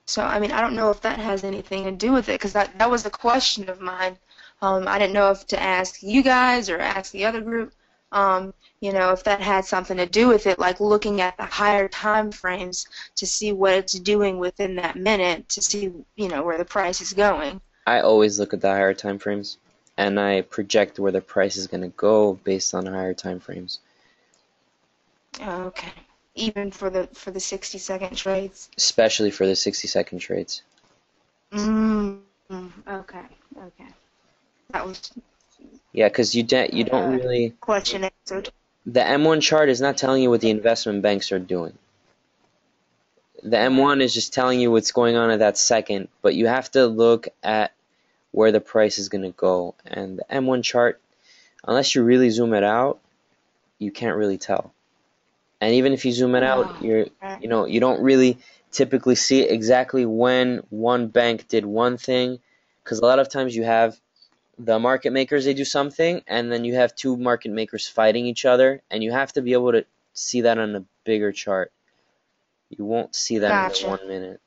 So, I mean, I don't know if that has anything to do with it, because that was a question of mine. I didn't know if to ask you guys or ask the other group, if that had something to do with it, like looking at the higher time frames to see what it's doing within that minute, to see, where the price is going. I always look at the higher time frames, and I project where the price is going to go based on higher time frames. Oh, okay. Even for the 60-second trades? Especially for the 60-second trades. Okay. That was... Yeah, because you don't really... Question answered. The M1 chart is not telling you what the investment banks are doing. The M1 is just telling you what's going on at that second, but you have to look at where the price is going to go. And the M1 chart, unless you really zoom it out, you can't really tell. And even if you zoom it out, you don't really typically see exactly when one bank did one thing, because a lot of times you have the market makers, they do something, and then you have two market makers fighting each other, and you have to be able to see that on a bigger chart. You won't see that in the 1 minute.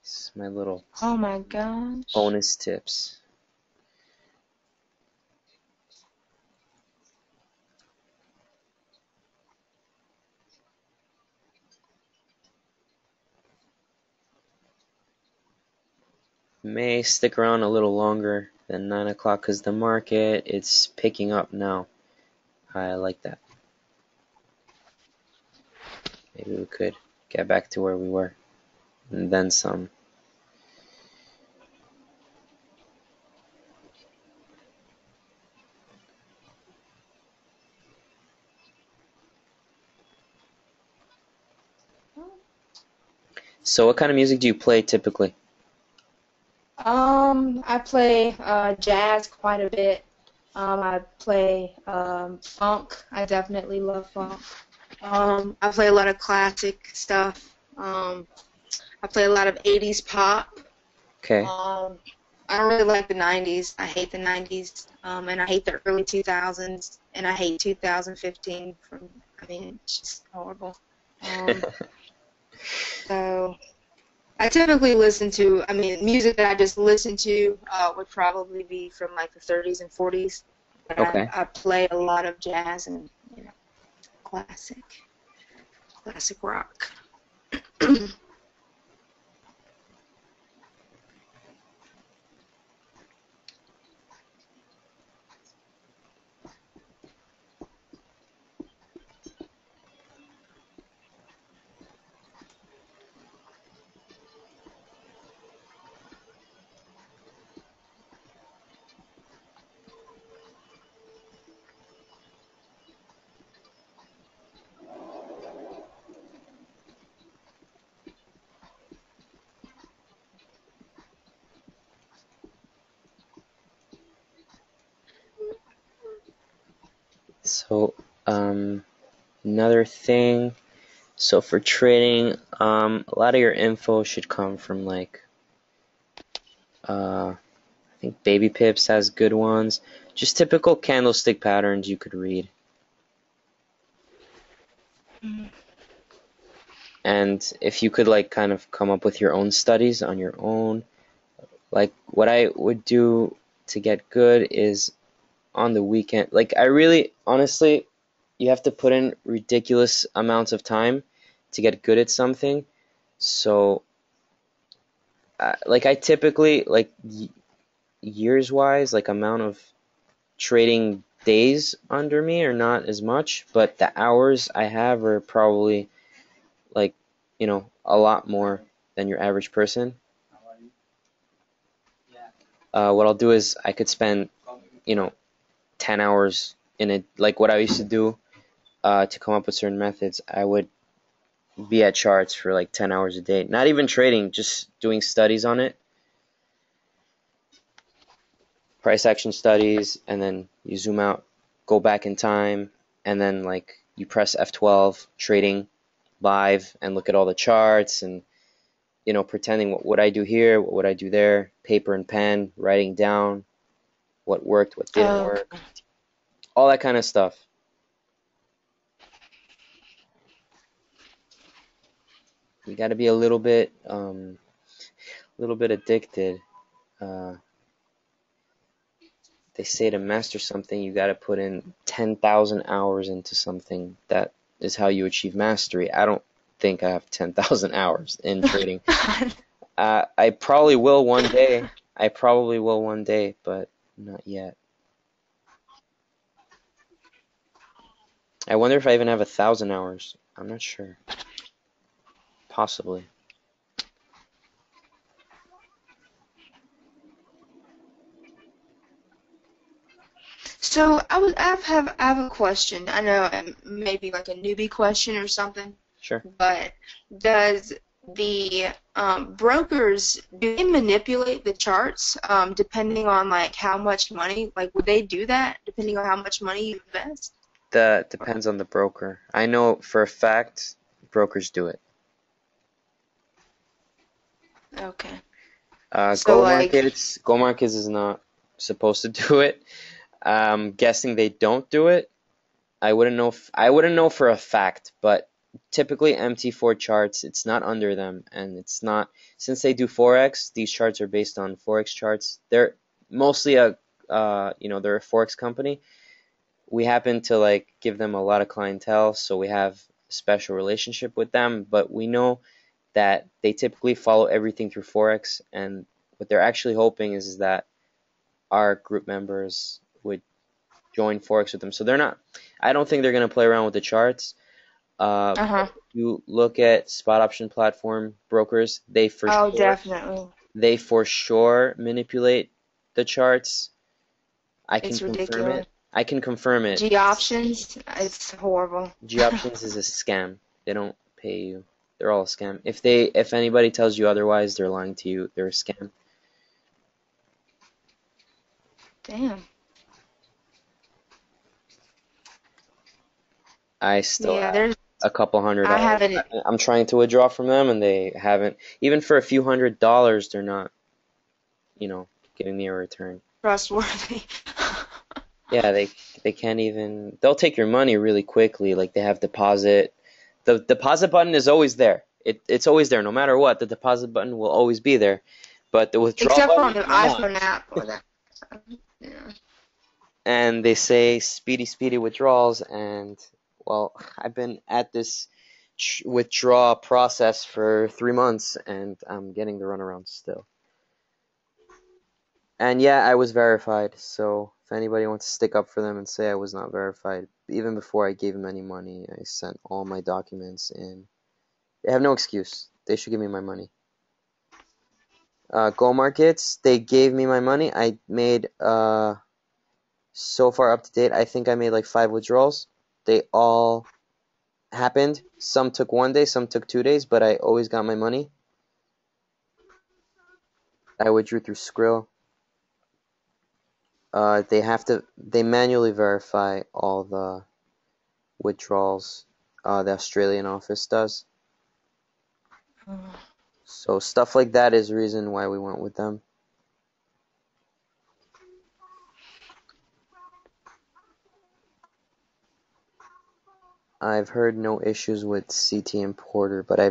This is my little bonus tips. May stick around a little longer than 9 o'clock because the market, it's picking up now. I like that. Maybe we could get back to where we were and then some. So what kind of music do you play typically? I play jazz quite a bit. I play funk. I definitely love funk. I play a lot of classic stuff. I play a lot of 80s pop. Okay. I don't really like the 90s. I hate the 90s. And I hate the early 2000s. And I hate 2015. It's just horrible. So... I typically listen to, music that I just listen to would probably be from like the 30s and 40s. But okay. I play a lot of jazz and, classic rock. So, another thing, so for trading, a lot of your info should come from like, I think Baby Pips has good ones. Just typical candlestick patterns you could read. And if you could like kind of come up with your own studies on your own, like what I would do to get good is on the weekend. Like I really, honestly, you have to put in ridiculous amounts of time to get good at something. So, like I typically, like years-wise, like amount of trading days under me are not as much, but the hours I have are probably like, a lot more than your average person. What I'll do is I could spend, 10 hours in it. Like what I used to do to come up with certain methods, I would be at charts for like 10 hours a day. Not even trading, just doing studies on it. Price action studies, and then you zoom out, go back in time, and then like you press F12, trading live, and look at all the charts, and pretending what would I do here, what would I do there, paper and pen, writing down what worked, what didn't work, all that kind of stuff. You got to be a little bit addicted. They say to master something, you got to put in 10,000 hours into something. That is how you achieve mastery. I don't think I have 10,000 hours in trading. I probably will one day. But not yet. I wonder if I even have 1,000 hours. I'm not sure. Possibly. So I have a question. I know maybe like a newbie question or something. Sure. But does the brokers, do they manipulate the charts depending on like how much money? Like would they do that depending on how much money you invest? That depends on the broker. I know for a fact brokers do it. Okay. Gold markets is not supposed to do it. Guessing they don't do it. I wouldn't know for a fact, but typically MT4 charts, it's not under them, and it's not, since they do Forex, these charts are based on Forex charts. They're mostly they're a Forex company. We happen to like give them a lot of clientele, so we have a special relationship with them, but we know that they typically follow everything through Forex, and what they're actually hoping is that our group members would join Forex with them. So I don't think they're going to play around with the charts. If you look at spot option platform brokers, they definitely. They for sure manipulate the charts. It's ridiculous. I can confirm it. G options, it's horrible. G options is a scam. They don't pay you. They're all a scam. If anybody tells you otherwise, they're lying to you. They're a scam. Damn. I still have a couple $100. I'm trying to withdraw from them, and they haven't. Even for a few $100, they're not, giving me a return. Trustworthy. Yeah, they can't even. They'll take your money really quickly. Like they have deposit. The deposit button is always there. It's always there, no matter what. The deposit button will always be there, but the withdrawal except button, for on the iPhone app or that. Yeah. And they say speedy withdrawals, and well, I've been at this withdraw process for 3 months, and I'm getting the runaround still. And yeah, I was verified, so if anybody wants to stick up for them and say I was not verified, even before I gave them any money, I sent all my documents in. They have no excuse. They should give me my money. Go markets, they gave me my money. I made, so far up to date, I think I made like 5 withdrawals. They all happened. Some took 1 day, some took 2 days, but I always got my money. I withdrew through Skrill. They manually verify all the withdrawals. The Australian office does. So stuff like that is the reason why we went with them. I've heard no issues with CT and Porter, but I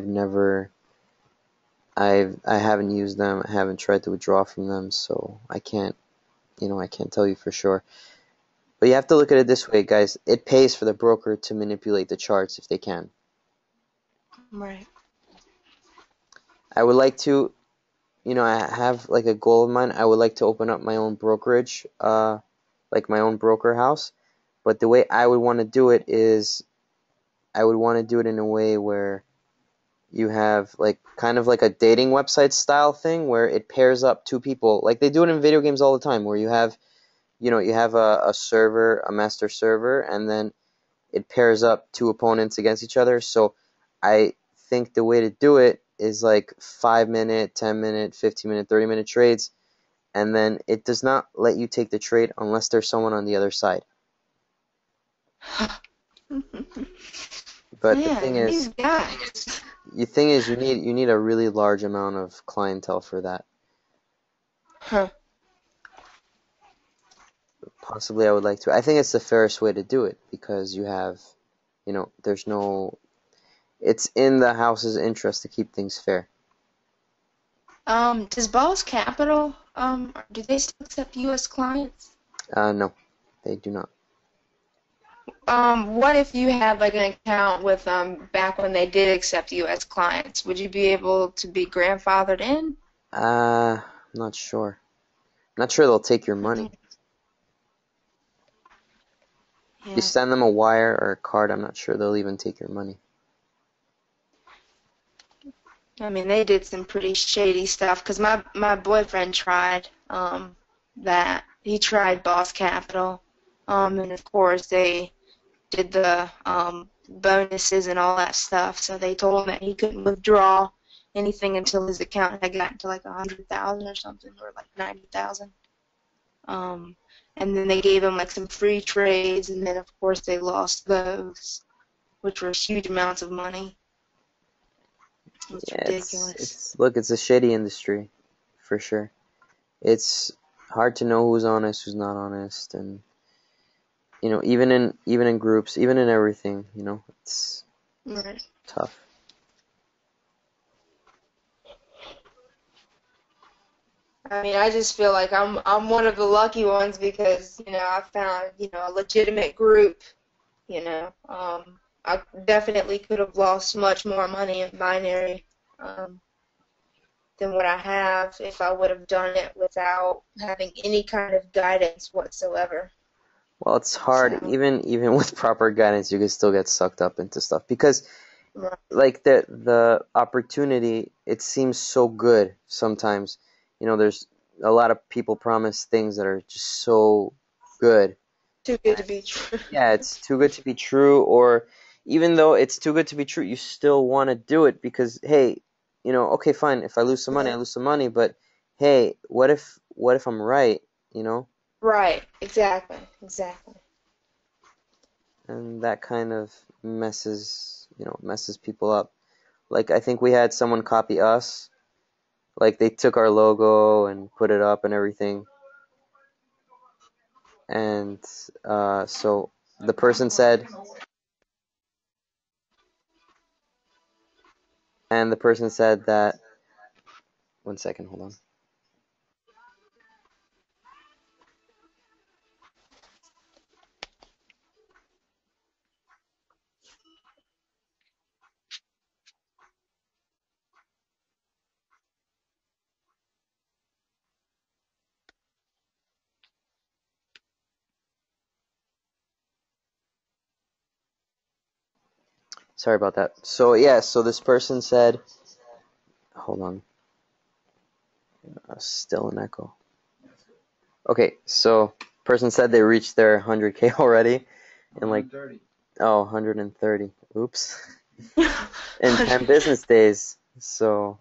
haven't used them. I haven't tried to withdraw from them, so I can't tell you for sure. But you have to look at it this way, guys. It pays for the broker to manipulate the charts if they can. Right. I would like to, I have like a goal of mine. I would like to open up my own brokerage, like my own broker house. But the way I would want to do it is, I would want to do it in a way where you have like kind of like a dating website style thing where it pairs up 2 people. Like they do it in video games all the time, where you have you have a server, a master server, and then it pairs up two opponents against each other. So I think the way to do it is like 5-minute, 10-minute, 15-minute, 30-minute trades, and then it does not let you take the trade unless there's someone on the other side. But the thing Man, these is, guys. you need a really large amount of clientele for that. Huh. Possibly I would like to. I think it's the fairest way to do it because you have, there's no, it's in the house's interest to keep things fair. Does Boss Capital, do they still accept U.S. clients? No, they do not. What if you had like an account with back when they did accept U.S. clients? Would you be able to be grandfathered in? I'm not sure. I'm not sure they'll take your money. Yeah. You send them a wire or a card, I'm not sure they'll even take your money. I mean, they did some pretty shady stuff because my boyfriend tried that. He tried Boss Capital, and of course they did the bonuses and all that stuff. So they told him that he couldn't withdraw anything until his account had gotten to like 100,000 or something, or like 90,000. And then they gave him like some free trades, and then of course they lost those, which were huge amounts of money. It's Yeah, ridiculous. it's a shady industry, for sure. It's hard to know who's honest, who's not honest, and even in groups, even in everything, it's Right. tough. I mean, I just feel like I'm one of the lucky ones because I found a legitimate group. I definitely could have lost much more money in binary than what I have if I would have done it without having any kind of guidance whatsoever. Well, it's hard, So, even with proper guidance, you can still get sucked up into stuff because, right. like the opportunity, it seems so good sometimes. There's a lot of people promise things that are just so good. Too good to be true. Yeah, it's too good to be true, or even though it's too good to be true, you still want to do it because, hey, okay, fine, if I lose some money, I lose some money, but hey, what if I'm right, Right. Exactly. And that kind of messes people up. Like, I think we had someone copy us. Like, they took our logo and put it up and everything. And so the person said, that, one second, hold on. Sorry about that. So, yeah, so this person said, hold on. Still an echo. Okay, so person said they reached their 100K already in like 130. Oops. In 10 business days. So,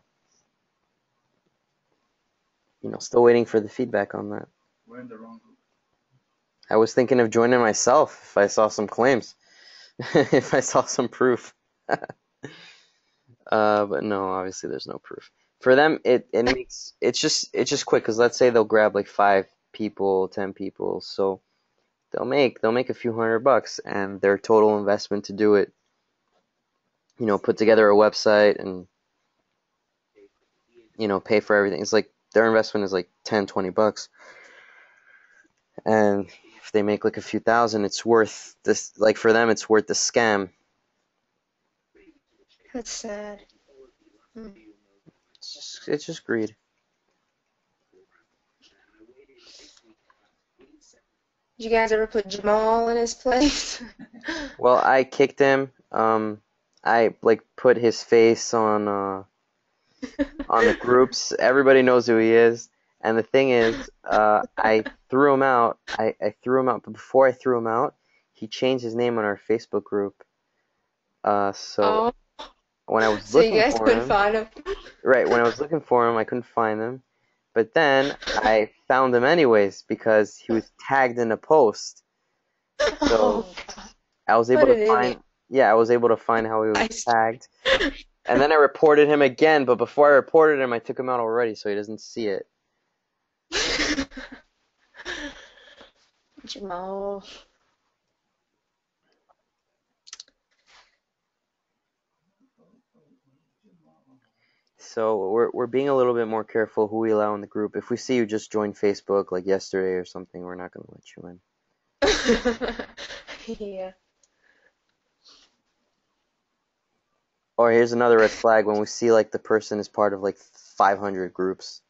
still waiting for the feedback on that. We're in the wrong group. I was thinking of joining myself if I saw some claims, if I saw some proof. But no, obviously there's no proof. For them, it's just quick because let's say they'll grab like 5 people, 10 people, so they'll make a few $100, and their total investment to do it, put together a website and pay for everything. It's like their investment is like $10, $20, and if they make like a few thousand, it's worth this. Like for them, it's worth the scam. That's sad. It's just greed. Did you guys ever put Jamal in his place? Well, I kicked him. I like put his face on the groups. Everybody knows who he is. And the thing is, I threw him out. I threw him out, but before I threw him out, he changed his name on our Facebook group. So Oh, when I was so you looking guys for couldn't him, find him. right, when I was looking for him, I couldn't find him. But then I found him anyways because he was tagged in a post. So Oh God, I was able what to an idiot! find, yeah, I was able to find how he was Nice. tagged. And then I reported him again, but before I reported him, I took him out already, so he doesn't see it. Jamal. So we're being a little bit more careful who we allow in the group. If we see you just join Facebook like yesterday or something, we're not going to let you in. Yeah. Or here's another red flag when we see like the person is part of like 500 groups.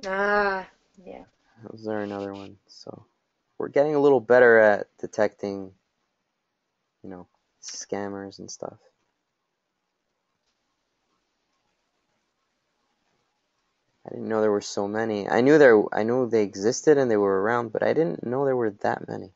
Ah, yeah. Those are another one. So we're getting a little better at detecting, scammers and stuff. I didn't know there were so many. I knew they existed and they were around, but I didn't know there were that many.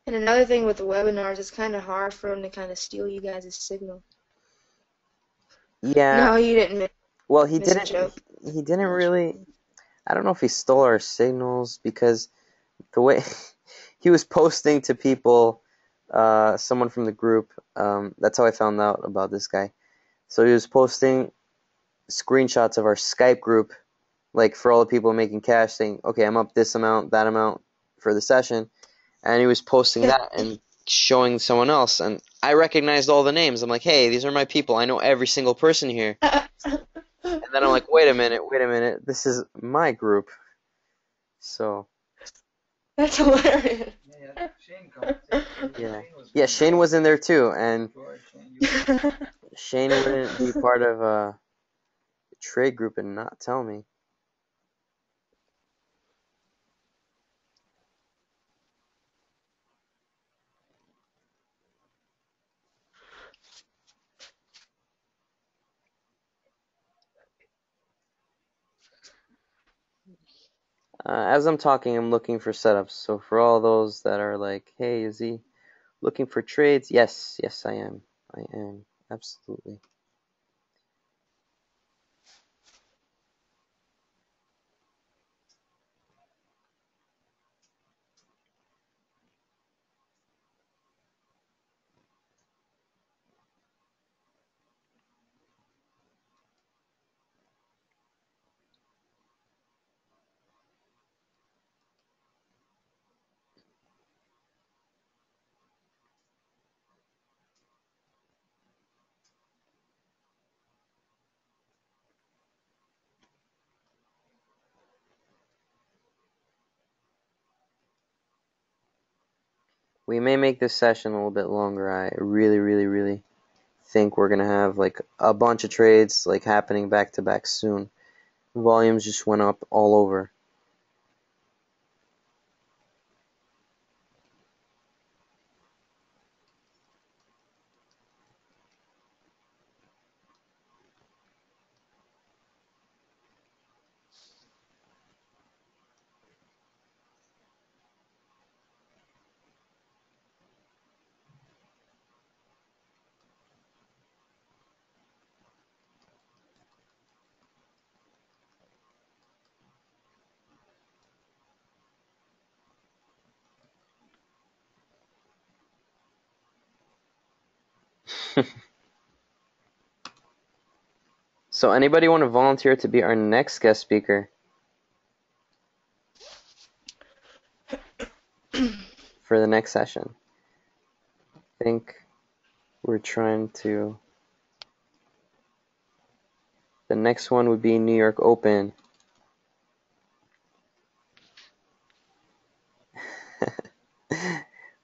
And another thing with the webinars, it's kind of hard for them to kind of steal you guys' signal. Yeah, No, you didn't well, he miss a didn't. joke. He didn't really. I don't know if he stole our signals because the way he was posting to people, someone from the group. That's how I found out about this guy. So he was posting screenshots of our Skype group, like for all the people making cash, saying, "Okay, I'm up this amount, that amount for the session," and he was posting that and showing someone else, and I recognized all the names. I'm like, "Hey, these are my people. I know every single person here." And then I'm like, wait a minute, this is my group. So That's hilarious. yeah, Shane was in there too, and Shane wouldn't be part of a trade group and not tell me. As I'm talking, I'm looking for setups. So for all those that are like, hey, is he looking for trades? Yes, I am. I am. Absolutely. We may make this session a little bit longer. I really think we're gonna have like a bunch of trades like happening back to back soon. Volumes just went up all over. So anybody want to volunteer to be our next guest speaker for the next session? I think we're trying to. The next one would be New York Open.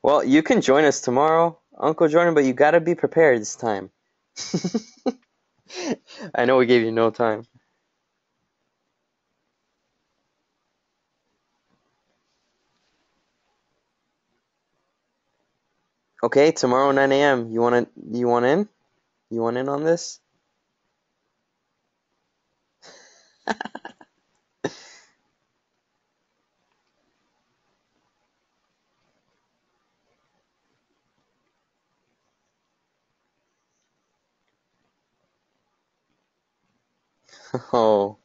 Well, you can join us tomorrow. Uncle Jordan, but you gotta be prepared this time. I know we gave you no time. Okay, tomorrow 9 a.m. You want in? You want in on this? Oh.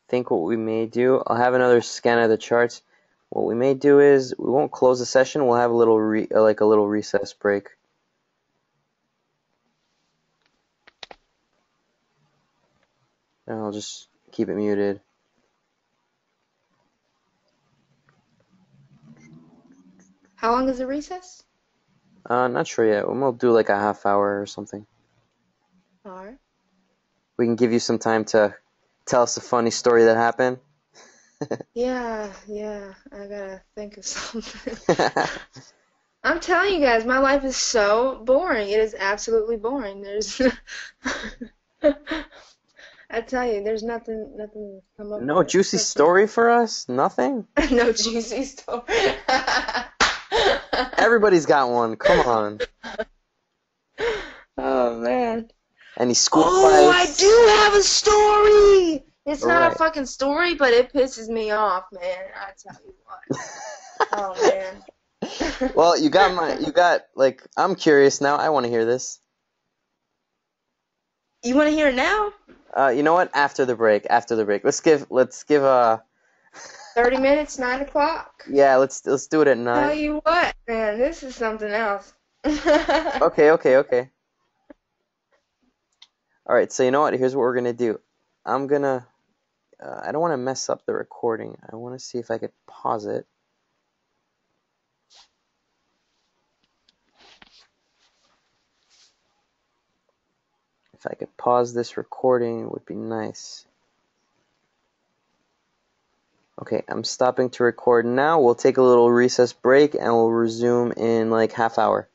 Think what we may do. I'll have another scan of the charts. What we may do is we won't close the session. We'll have a little like a little recess break. And I'll just keep it muted. How long is the recess? Not sure yet. We'll do like a half hour or something. All right. We can give you some time to tell us a funny story that happened. Yeah, I gotta think of something. I'm telling you guys, my life is so boring. It is absolutely boring. There's, I tell you, there's nothing to come up No with. juicy story for us? Nothing? No juicy story. Everybody's got one. Come on. Oh man. Any school Oh, I fights? do have a story. It's not Right. a fucking story, but it pisses me off, man. I tell you what. Oh man. Well, I'm curious now. I want to hear this. You want to hear it now? You know what? After the break. Let's give 30 minutes, 9 o'clock. yeah, let's do it at Tell 9. you what, man, this is something else. Okay. All right, so you know what? Here's what we're going to do. I'm going to I don't want to mess up the recording. I want to see if I could pause it. If I could pause this recording, it would be nice. Okay, I'm stopping to record now. We'll take a little recess break and we'll resume in like half hour.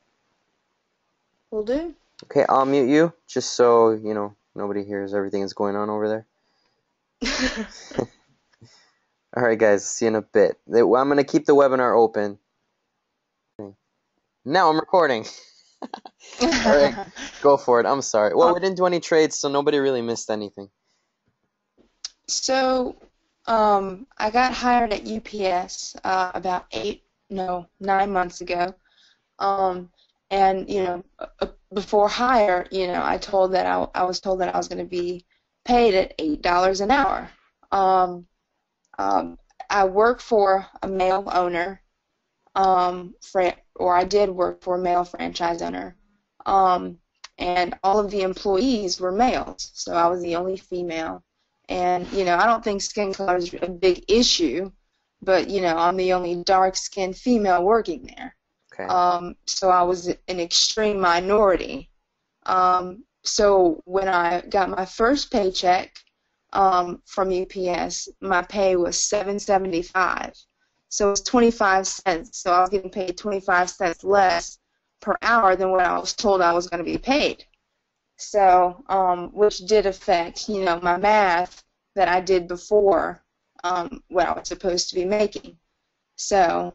Will do. Okay, I'll mute you just so, nobody hears everything that's going on over there. Alright guys, see you in a bit. I'm going to keep the webinar open. Now I'm recording. Alright, go for it. I'm sorry. Well, we didn't do any trades, so nobody really missed anything. So, I got hired at UPS about 9 months ago. And before hire, I was told that I was going to be paid at $8 an hour. I work for a male owner, or I did work for a male franchise owner, and all of the employees were males, so I was the only female. And I don't think skin color is a big issue, but I'm the only dark-skinned female working there. Okay. So I was an extreme minority. So when I got my first paycheck from UPS, my pay was $7.75. So it's 25 cents. So I was getting paid 25 cents less per hour than what I was told I was going to be paid. So, which did affect, my math that I did before what I was supposed to be making. So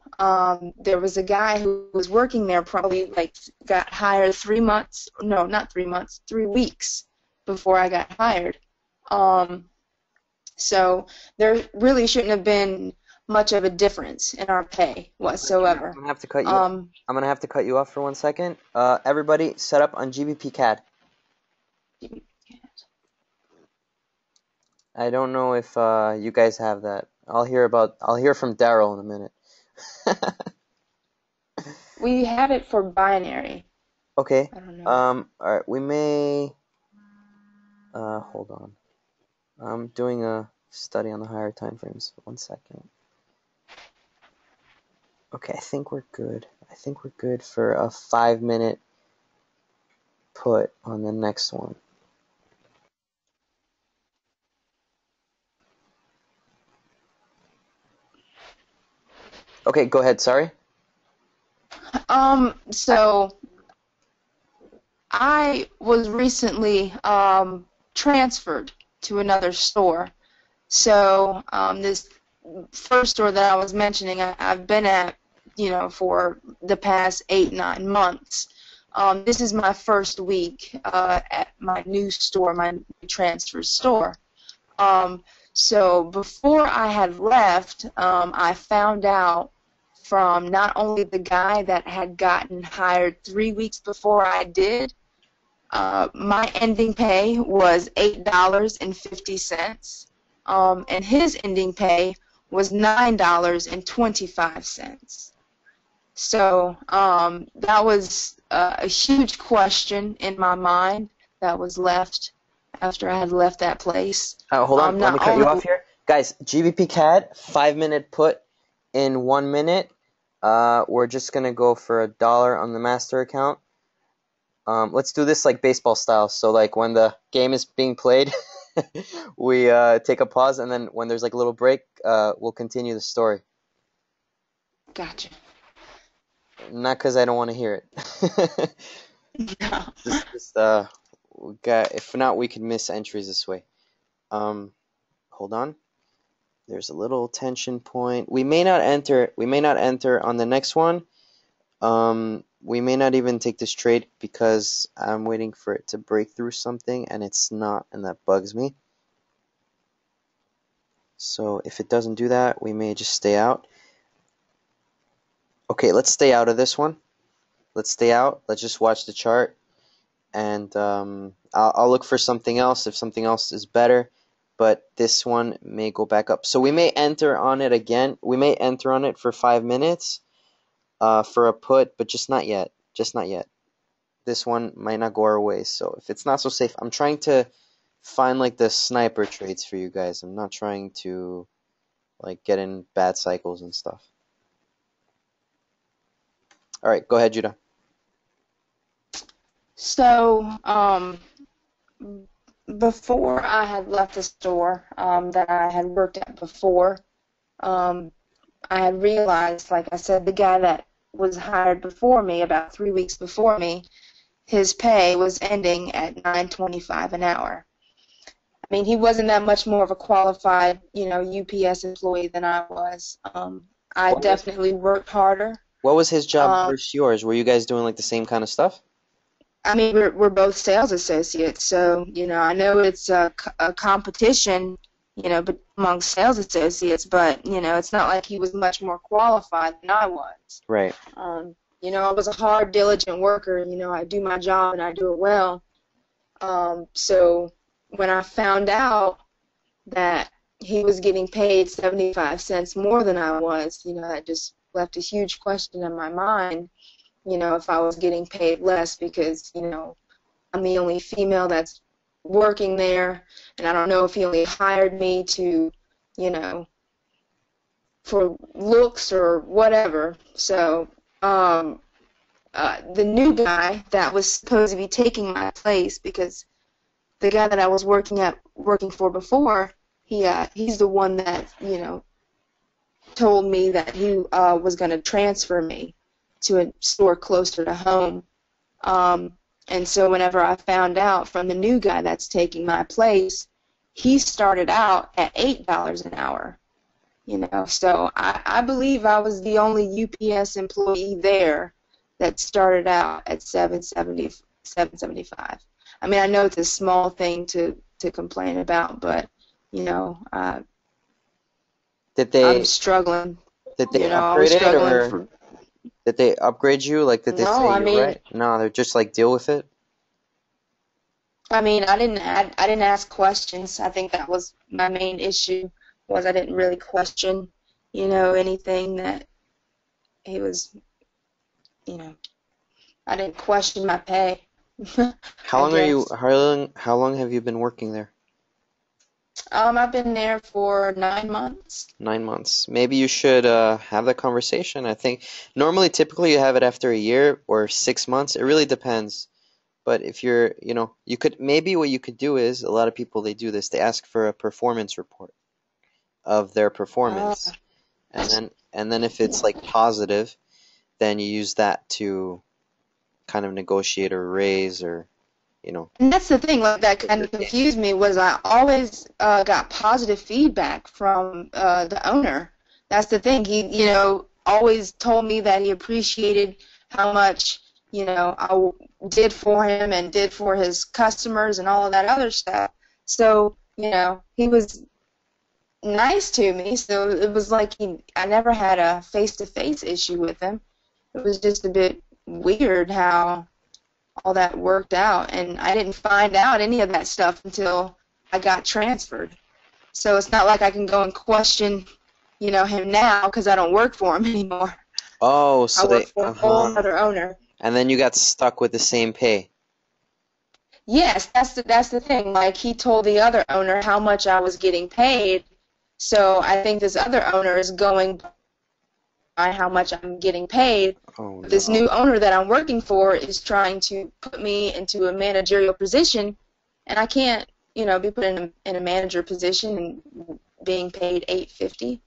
there was a guy who was working there, probably got hired 3 months, no, not 3 months, 3 weeks before I got hired. So there really shouldn't have been much of a difference in our pay whatsoever. I'm gonna have to cut you. I'm gonna have to cut you off for 1 second. Everybody, set up on GBP CAD. I don't know if you guys have that. I'll hear from Daryl in a minute. We have it for binary. Okay. I don't know. All right. We may. Hold on. I'm doing a study on the higher time frames. 1 second. Okay, I think we're good. I think we're good for a 5-minute put on the next one. Okay, go ahead. Sorry. So I was recently transferred to another store. So this first store that I was mentioning, I've been at, for the past 8-9 months. This is my first week at my new store, my new transfer store. So before I had left, I found out from not only the guy that had gotten hired 3 weeks before I did, my ending pay was $8.50, and his ending pay was $9.25. So that was a huge question in my mind that was left after I had left that place. Hold on, let me cut you off here. Guys, GBP CAD, 5-minute put in 1 minute. We're just going to go for $1 on the master account. Let's do this like baseball style. So like when the game is being played, we take a pause, and then when there's like a little break, we'll continue the story. Gotcha. Not because I don't want to hear it. No. If not, we could miss entries this way. Hold on. There's a little tension point. We may not enter on the next one. We may not even take this trade because I'm waiting for it to break through something, and it's not, and that bugs me. So if it doesn't do that, we may just stay out. Okay, let's stay out of this one. Let's stay out. Let's just watch the chart, and I'll look for something else if something else is better. But this one may go back up. So we may enter on it again. We may enter on it for 5 minutes for a put, but just not yet. Just not yet. This one might not go our way. So if it's not so safe, I'm trying to find like the sniper trades for you guys. I'm not trying to like get in bad cycles and stuff. All right, go ahead, Judah. So, before I had left the store that I had worked at before, I had realized, like I said, the guy that was hired before me, about 3 weeks before me, his pay was ending at $9.25 an hour. I mean, he wasn't that much more of a qualified, UPS employee than I was. I definitely worked harder. What was his job versus yours? Were you guys doing like the same kind of stuff? I mean, we're both sales associates, so I know it's a competition, but among sales associates, but it's not like he was much more qualified than I was. Right. I was a hard, diligent worker. I do my job and I do it well. So when I found out that he was getting paid 75 cents more than I was, that just left a huge question in my mind. If I was getting paid less because, I'm the only female that's working there, and I don't know if he only hired me to, for looks or whatever. So, the new guy that was supposed to be taking my place, because the guy that I was working for before, he's the one that, told me that he was going to transfer me to a store closer to home. And so whenever I found out from the new guy that's taking my place, he started out at $8 an hour. So I believe I was the only UPS employee there that started out at $7.75. I mean, I know it's a small thing to complain about, but I'm struggling. Did they upgrade it, or did they upgrade you? Like, did they say you're right? No, they're just like, deal with it. I mean, I didn't ask questions. I think that was my main issue, was I didn't really question, anything that he was, I didn't question my pay. How I long are you, guess. how long have you been working there? I've been there for 9 months. 9 months. Maybe you should have that conversation. I think normally, typically, you have it after a year or 6 months. It really depends. But if you're, you could maybe what you could do is a lot of people they do this. They ask for a performance report of their Uh, performance, and then if it's like positive, then you use that to kind of negotiate a raise or you know and that's the thing, like that make kind your of case. confused me was I always got positive feedback from the owner. That's the thing. He, always told me that he appreciated how much, did for him and did for his customers and all of that other stuff. So, he was nice to me. So it was like I never had a face-to-face issue with him. It was just a bit weird how all that worked out, and I didn't find out any of that stuff until I got transferred. So it's not like I can go and question, him now because I don't work for him anymore. Oh, I so work they, for a whole uh-huh. other owner. And then you got stuck with the same pay. Yes, that's the thing. Like he told the other owner how much I was getting paid, so I think this other owner is going by how much I'm getting paid. Oh This no. new owner that I'm working for is trying to put me into a managerial position, and I can't, be put in a manager position and being paid $8.50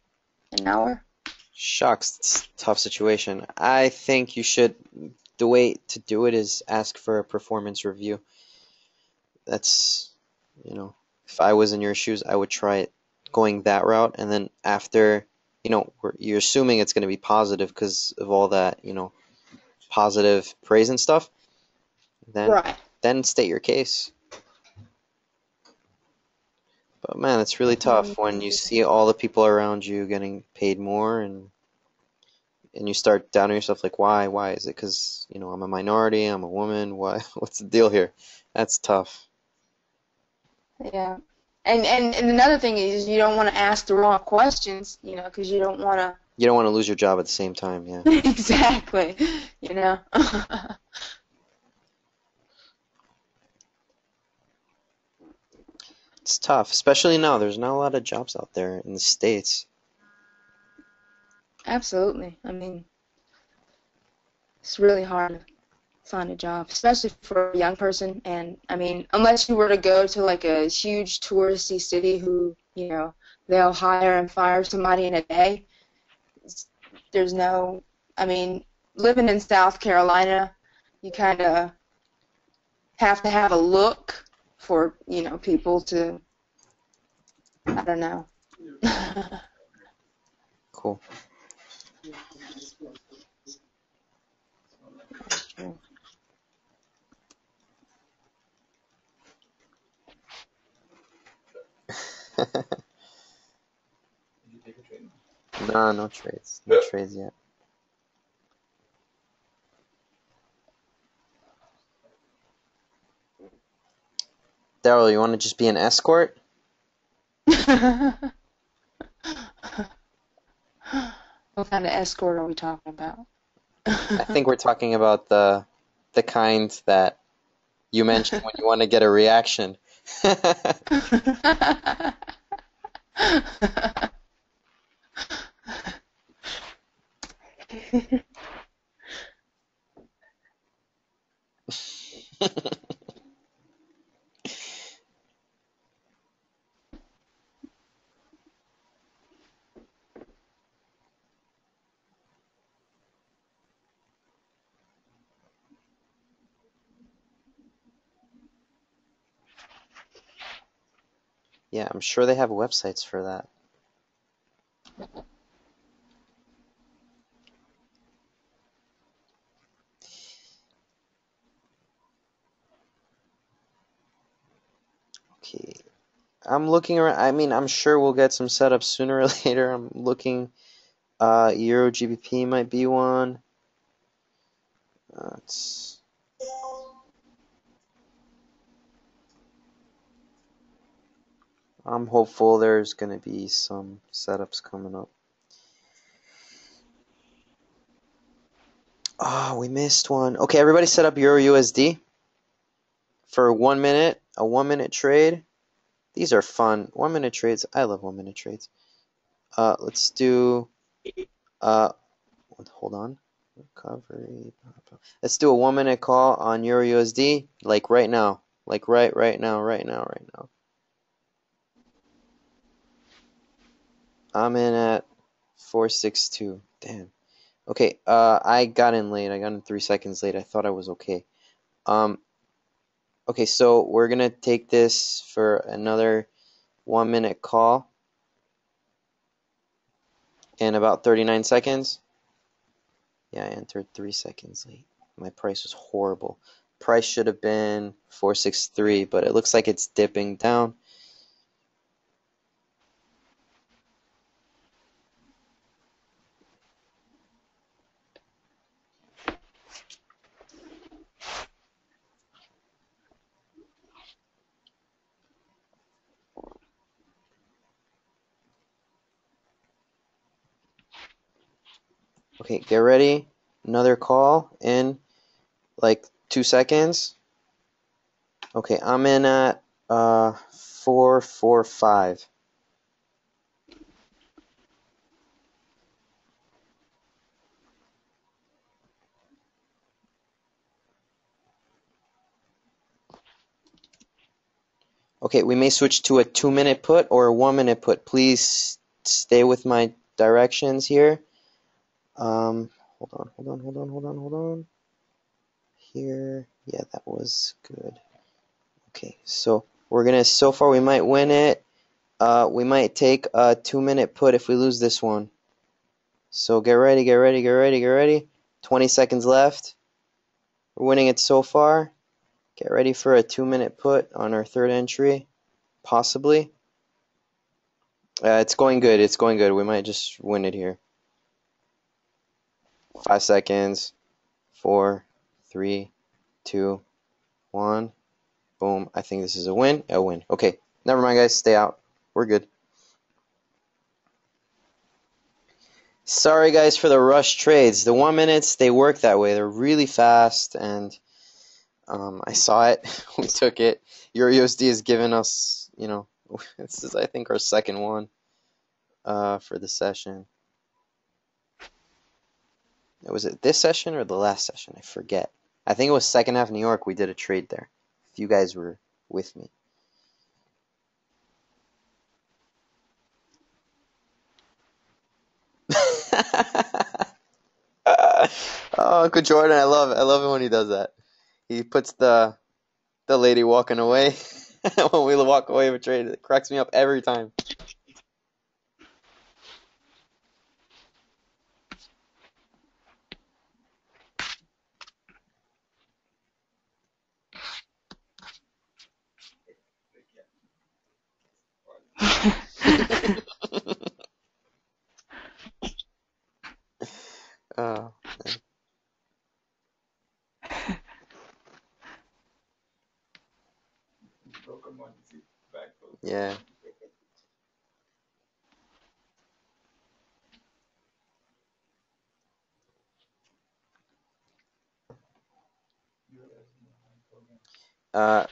an hour. Shucks, it's a tough situation. I think the way to do it is ask for a performance review. That's, you know, if I was in your shoes, I would try it going that route. And then after, you're assuming it's going to be positive because of all that, positive praise and stuff. Then, Right. then state your case. But man, it's really Mm, tough when you see all the people around you getting paid more and you start doubting yourself like why is it because I'm a minority, I'm a woman, why what's the deal here? That's tough. yeah. And another thing is you don't want to ask the wrong questions, because you don't want You don't want to lose your job at the same time. Yeah, to. Exactly. You know. it's tough, especially now there's not a lot of jobs out there in the States. Absolutely. I mean, it's really hard to find a job, especially for a young person. And I mean, unless you were to go to like a huge touristy city who, they'll hire and fire somebody in a day. There's no, I mean, living in South Carolina, you kind of have to have a look for, people to, I don't know. Cool. No, no trades yet. Daryl, you want to just be an escort? What kind of escort are we talking about? I think we're talking about the kind that you mentioned when you want to get a reaction. Yeah, I'm sure they have websites for that. Okay. I'm looking around. I mean, I'm sure we'll get some setups sooner or later. I'm looking. Euro GBP might be one. It's, I'm hopeful there's gonna be some setups coming up. Oh, we missed one. Okay, everybody set up Euro USD. for 1 minute, a 1 minute trade. These are fun. 1 minute trades. I love 1 minute trades. Let's do, hold on. Recovery. Let's do a 1 minute call on Euro USD, like right now. Like right now. I'm in at 462. Damn. Okay, I got in late. I got in 3 seconds late. I thought I was okay. Okay, so we're gonna take this for another 1 minute call in about 39 seconds. Yeah, I entered 3 seconds late. My price was horrible. Price should have been 463, but it looks like it's dipping down. Okay, get ready. Another call in like 2 seconds. Okay, I'm in at 445. Okay, we may switch to a 2 minute put or a 1 minute put. Please stay with my directions here. Hold on. Here, yeah, that was good. Okay, so we're gonna, so far we might win it. We might take a 2 minute put if we lose this one. So get ready. 20 seconds left. We're winning it so far. Get ready for a 2 minute put on our third entry, possibly. It's going good. We might just win it here. 5 seconds. 4, 3, 2, 1. Boom. I think this is a win. A win. Okay. Never mind, guys. Stay out. We're good. Sorry, guys, for the rush trades. The 1 minutes, they work that way. They're really fast, and I saw it. We took it. Euro USD has given us, this is, I think, our second one for the session. Was it this session or the last session? I forget. I think it was second half New York. We did a trade there. If you guys were with me. Oh, Uncle Jordan, I love it when he does that. He puts the lady walking away when we walk away with trade. It cracks me up every time. Oh, yeah.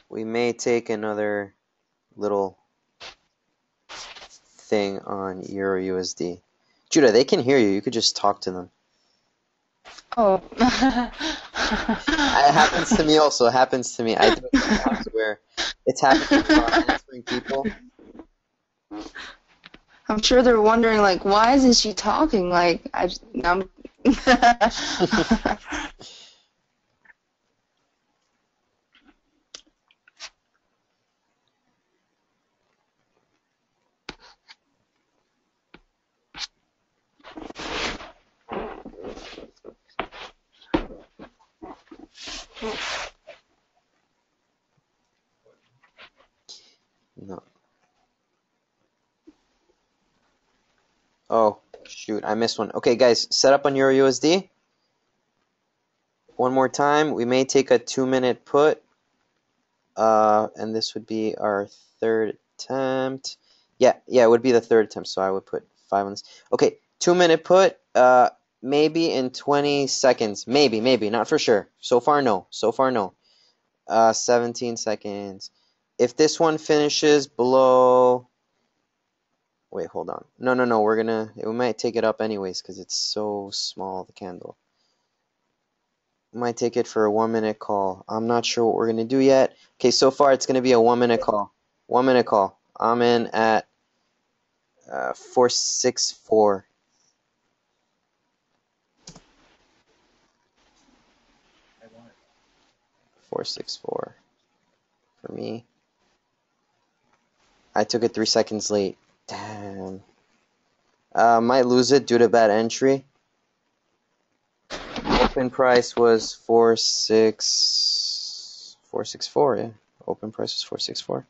We may take another little thing on Euro USD. Judah, they can hear you. You could just talk to them. Oh. It happens to me also. It happens to me. I do it sometimes where it's happening to answering people. I'm sure they're wondering, like, why isn't she talking? Like, I'm... No. Oh, shoot. I missed one. Okay, guys, set up on Euro USD. One more time. We may take a 2 minute put. And this would be our third attempt. Yeah, it would be the third attempt, so I would put 5 on this. Okay, 2 minute put, maybe in 20 seconds. Maybe, not for sure. So far, no. 17 seconds. If this one finishes below... Wait, hold on. No. We might take it up anyways because it's so small, the candle. We might take it for a 1 minute call. I'm not sure what we're going to do yet. Okay, so far it's going to be a 1 minute call. 1 minute call. I'm in at 464. I want it. 464 for me. I took it 3 seconds late. Damn. Might lose it due to bad entry. Open price was 464, yeah. Open price was 464.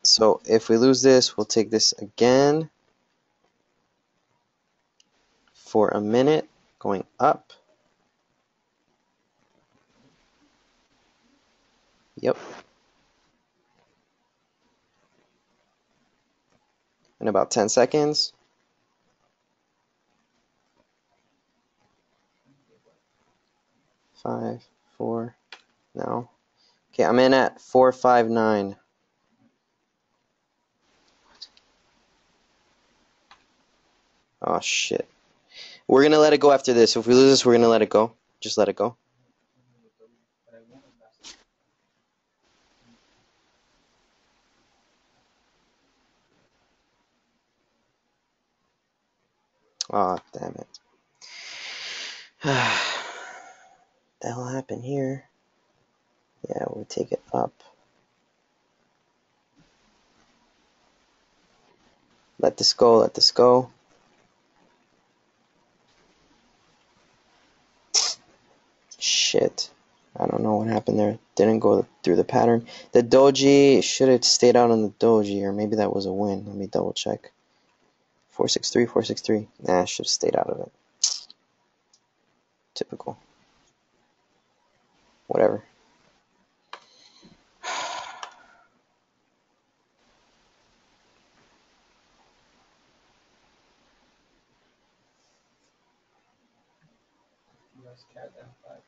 So if we lose this, we'll take this again for a minute, going up. Yep. In about 10 seconds. Five, 4, no. Okay, I'm in at 459. Oh shit. We're gonna let it go after this. If we lose this, we're gonna let it go. Just let it go. But I want it last. Oh, damn it. The hell happened here? Yeah, we'll take it up. Let this go, let this go. Shit. I don't know what happened there. Didn't go through the pattern. The doji should have stayed out on the doji, or maybe that was a win. Let me double check. 463, 463. Nah, I should have stayed out of it. Typical. Whatever. US CAD M5.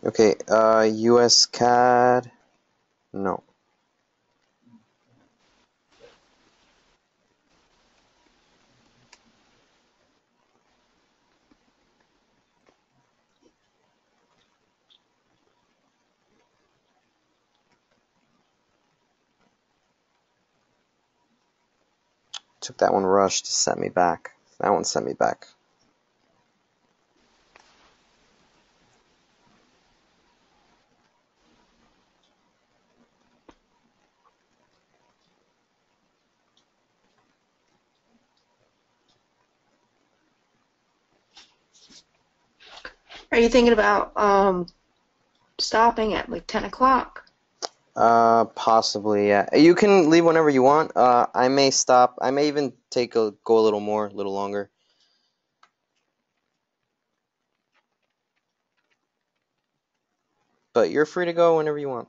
Okay, US CAD. No. Took that one rush to set me back. That one sent me back. Are you thinking about stopping at like 10 o'clock? Possibly, yeah. You can leave whenever you want. I may stop. I may even go a little more, a little longer. But you're free to go whenever you want.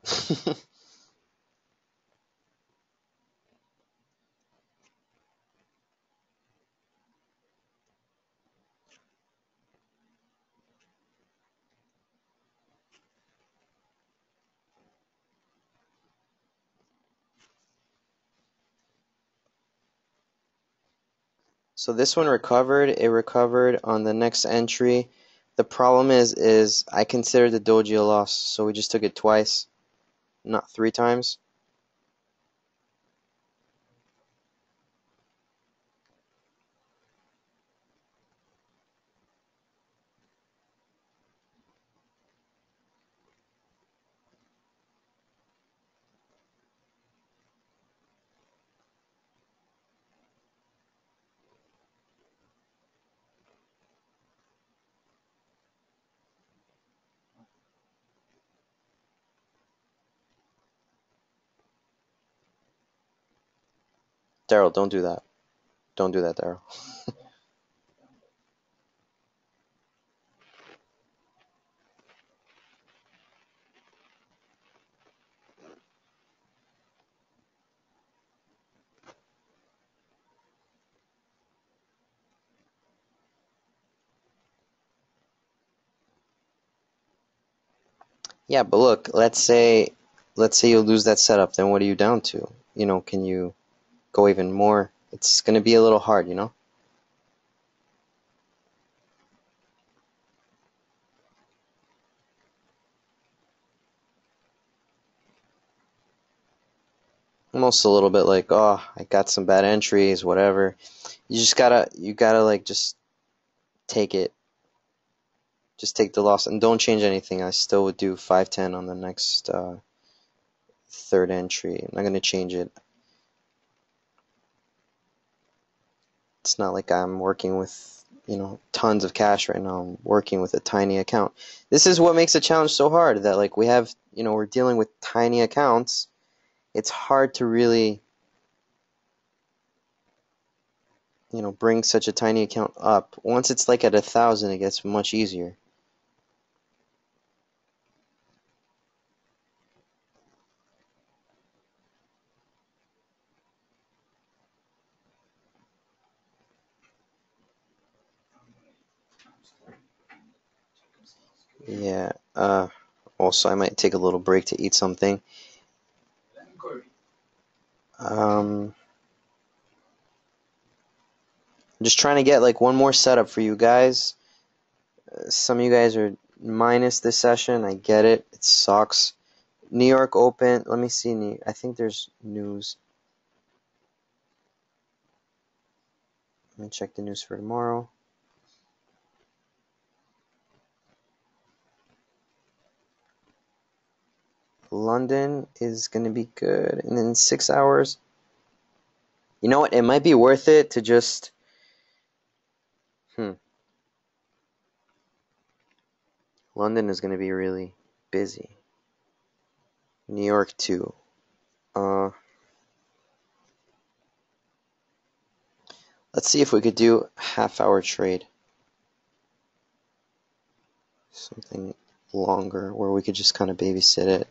So this one recovered. It recovered on the next entry. The problem is I considered the doji a loss, so we just took it twice, not 3 times. Daryl, don't do that. Don't do that, Daryl. Yeah, but look, let's say you lose that setup, then what are you down to? You know, can you go even more? It's going to be a little hard, you know? Almost a little bit like, oh, I got some bad entries, whatever. You gotta like just take it. Just take the loss and don't change anything. I still would do 510 on the next third entry. I'm not gonna change it. It's not like I'm working with, you know, tons of cash right now. I'm working with a tiny account. This is what makes the challenge so hard, that like we have, you know, we're dealing with tiny accounts. It's hard to really, you know, bring such a tiny account up. Once it's like at 1,000, it gets much easier. Yeah. Also, I might take a little break to eat something. I'm just trying to get like one more setup for you guys. Some of you guys are minus this session. I get it. It sucks. New York Open. Let me see. I think there's news. Let me check the news for tomorrow. London is going to be good. And then 6 hours. You know what? It might be worth it to just... London is going to be really busy. New York too. Let's see if we could do a half-hour trade. Something longer where we could just kind of babysit it.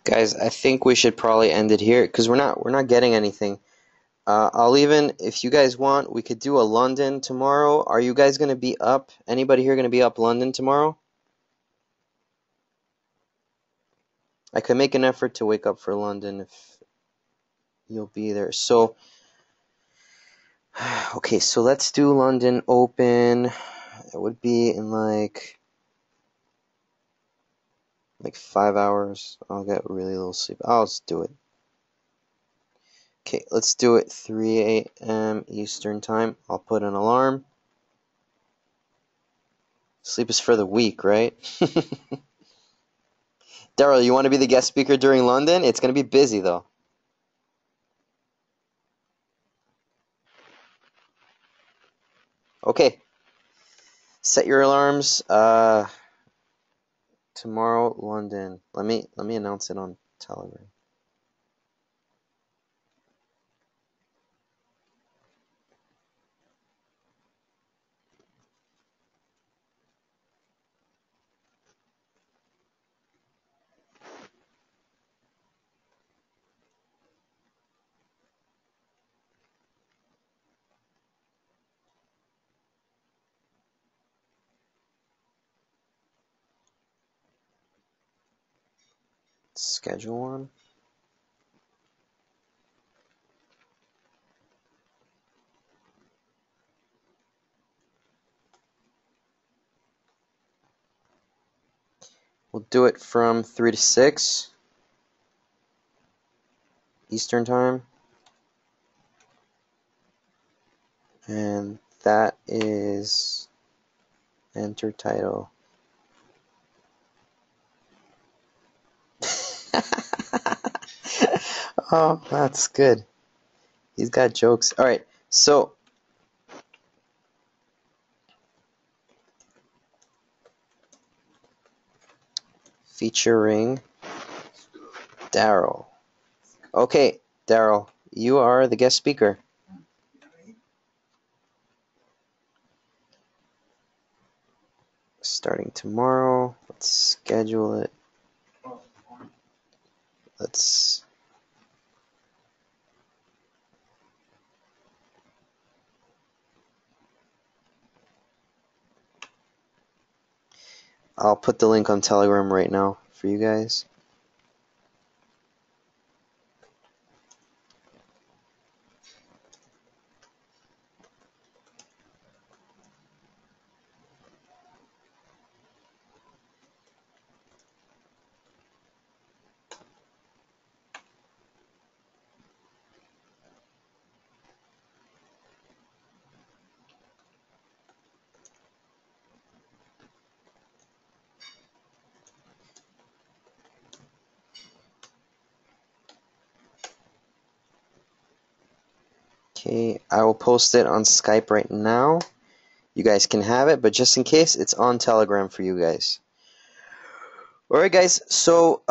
Guys, I think we should probably end it here because we're not getting anything. I'll even, if you guys want, we could do a London tomorrow. Are you guys going to be up? Anybody here going to be up London tomorrow? I could make an effort to wake up for London if you'll be there. So, okay, so let's do London Open. It would be in like 5 hours. I'll get really little sleep. I'll just do it. Okay, let's do it 3 a.m. Eastern Time. I'll put an alarm. Sleep is for the weak, right? Daryl, you want to be the guest speaker during London? It's going to be busy, though. Okay. Set your alarms. Tomorrow, London. Let me announce it on Telegram. schedule one. We'll do it from 3 to 6 Eastern Time. And that is enter title. Oh, that's good. He's got jokes. All right, so featuring Daryl. Okay, Daryl, you are the guest speaker. Starting tomorrow. Let's schedule it. Let's. I'll put the link on Telegram right now for you guys. Okay, I will post it on Skype right now. You guys can have it, but just in case, it's on Telegram for you guys. Alright guys, so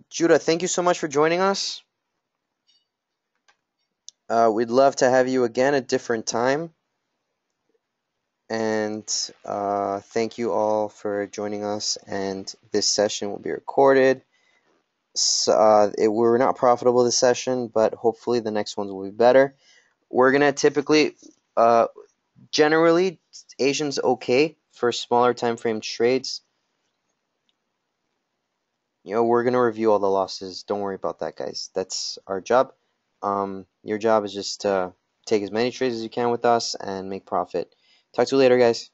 Judah, thank you so much for joining us. We'd love to have you again at a different time. And thank you all for joining us, and this session will be recorded. So, we're not profitable this session, but hopefully the next ones will be better. We're going to typically, generally, Asian's okay for smaller time frame trades. You know, we're going to review all the losses. Don't worry about that, guys. That's our job. Your job is just to take as many trades as you can with us and make profit. Talk to you later, guys.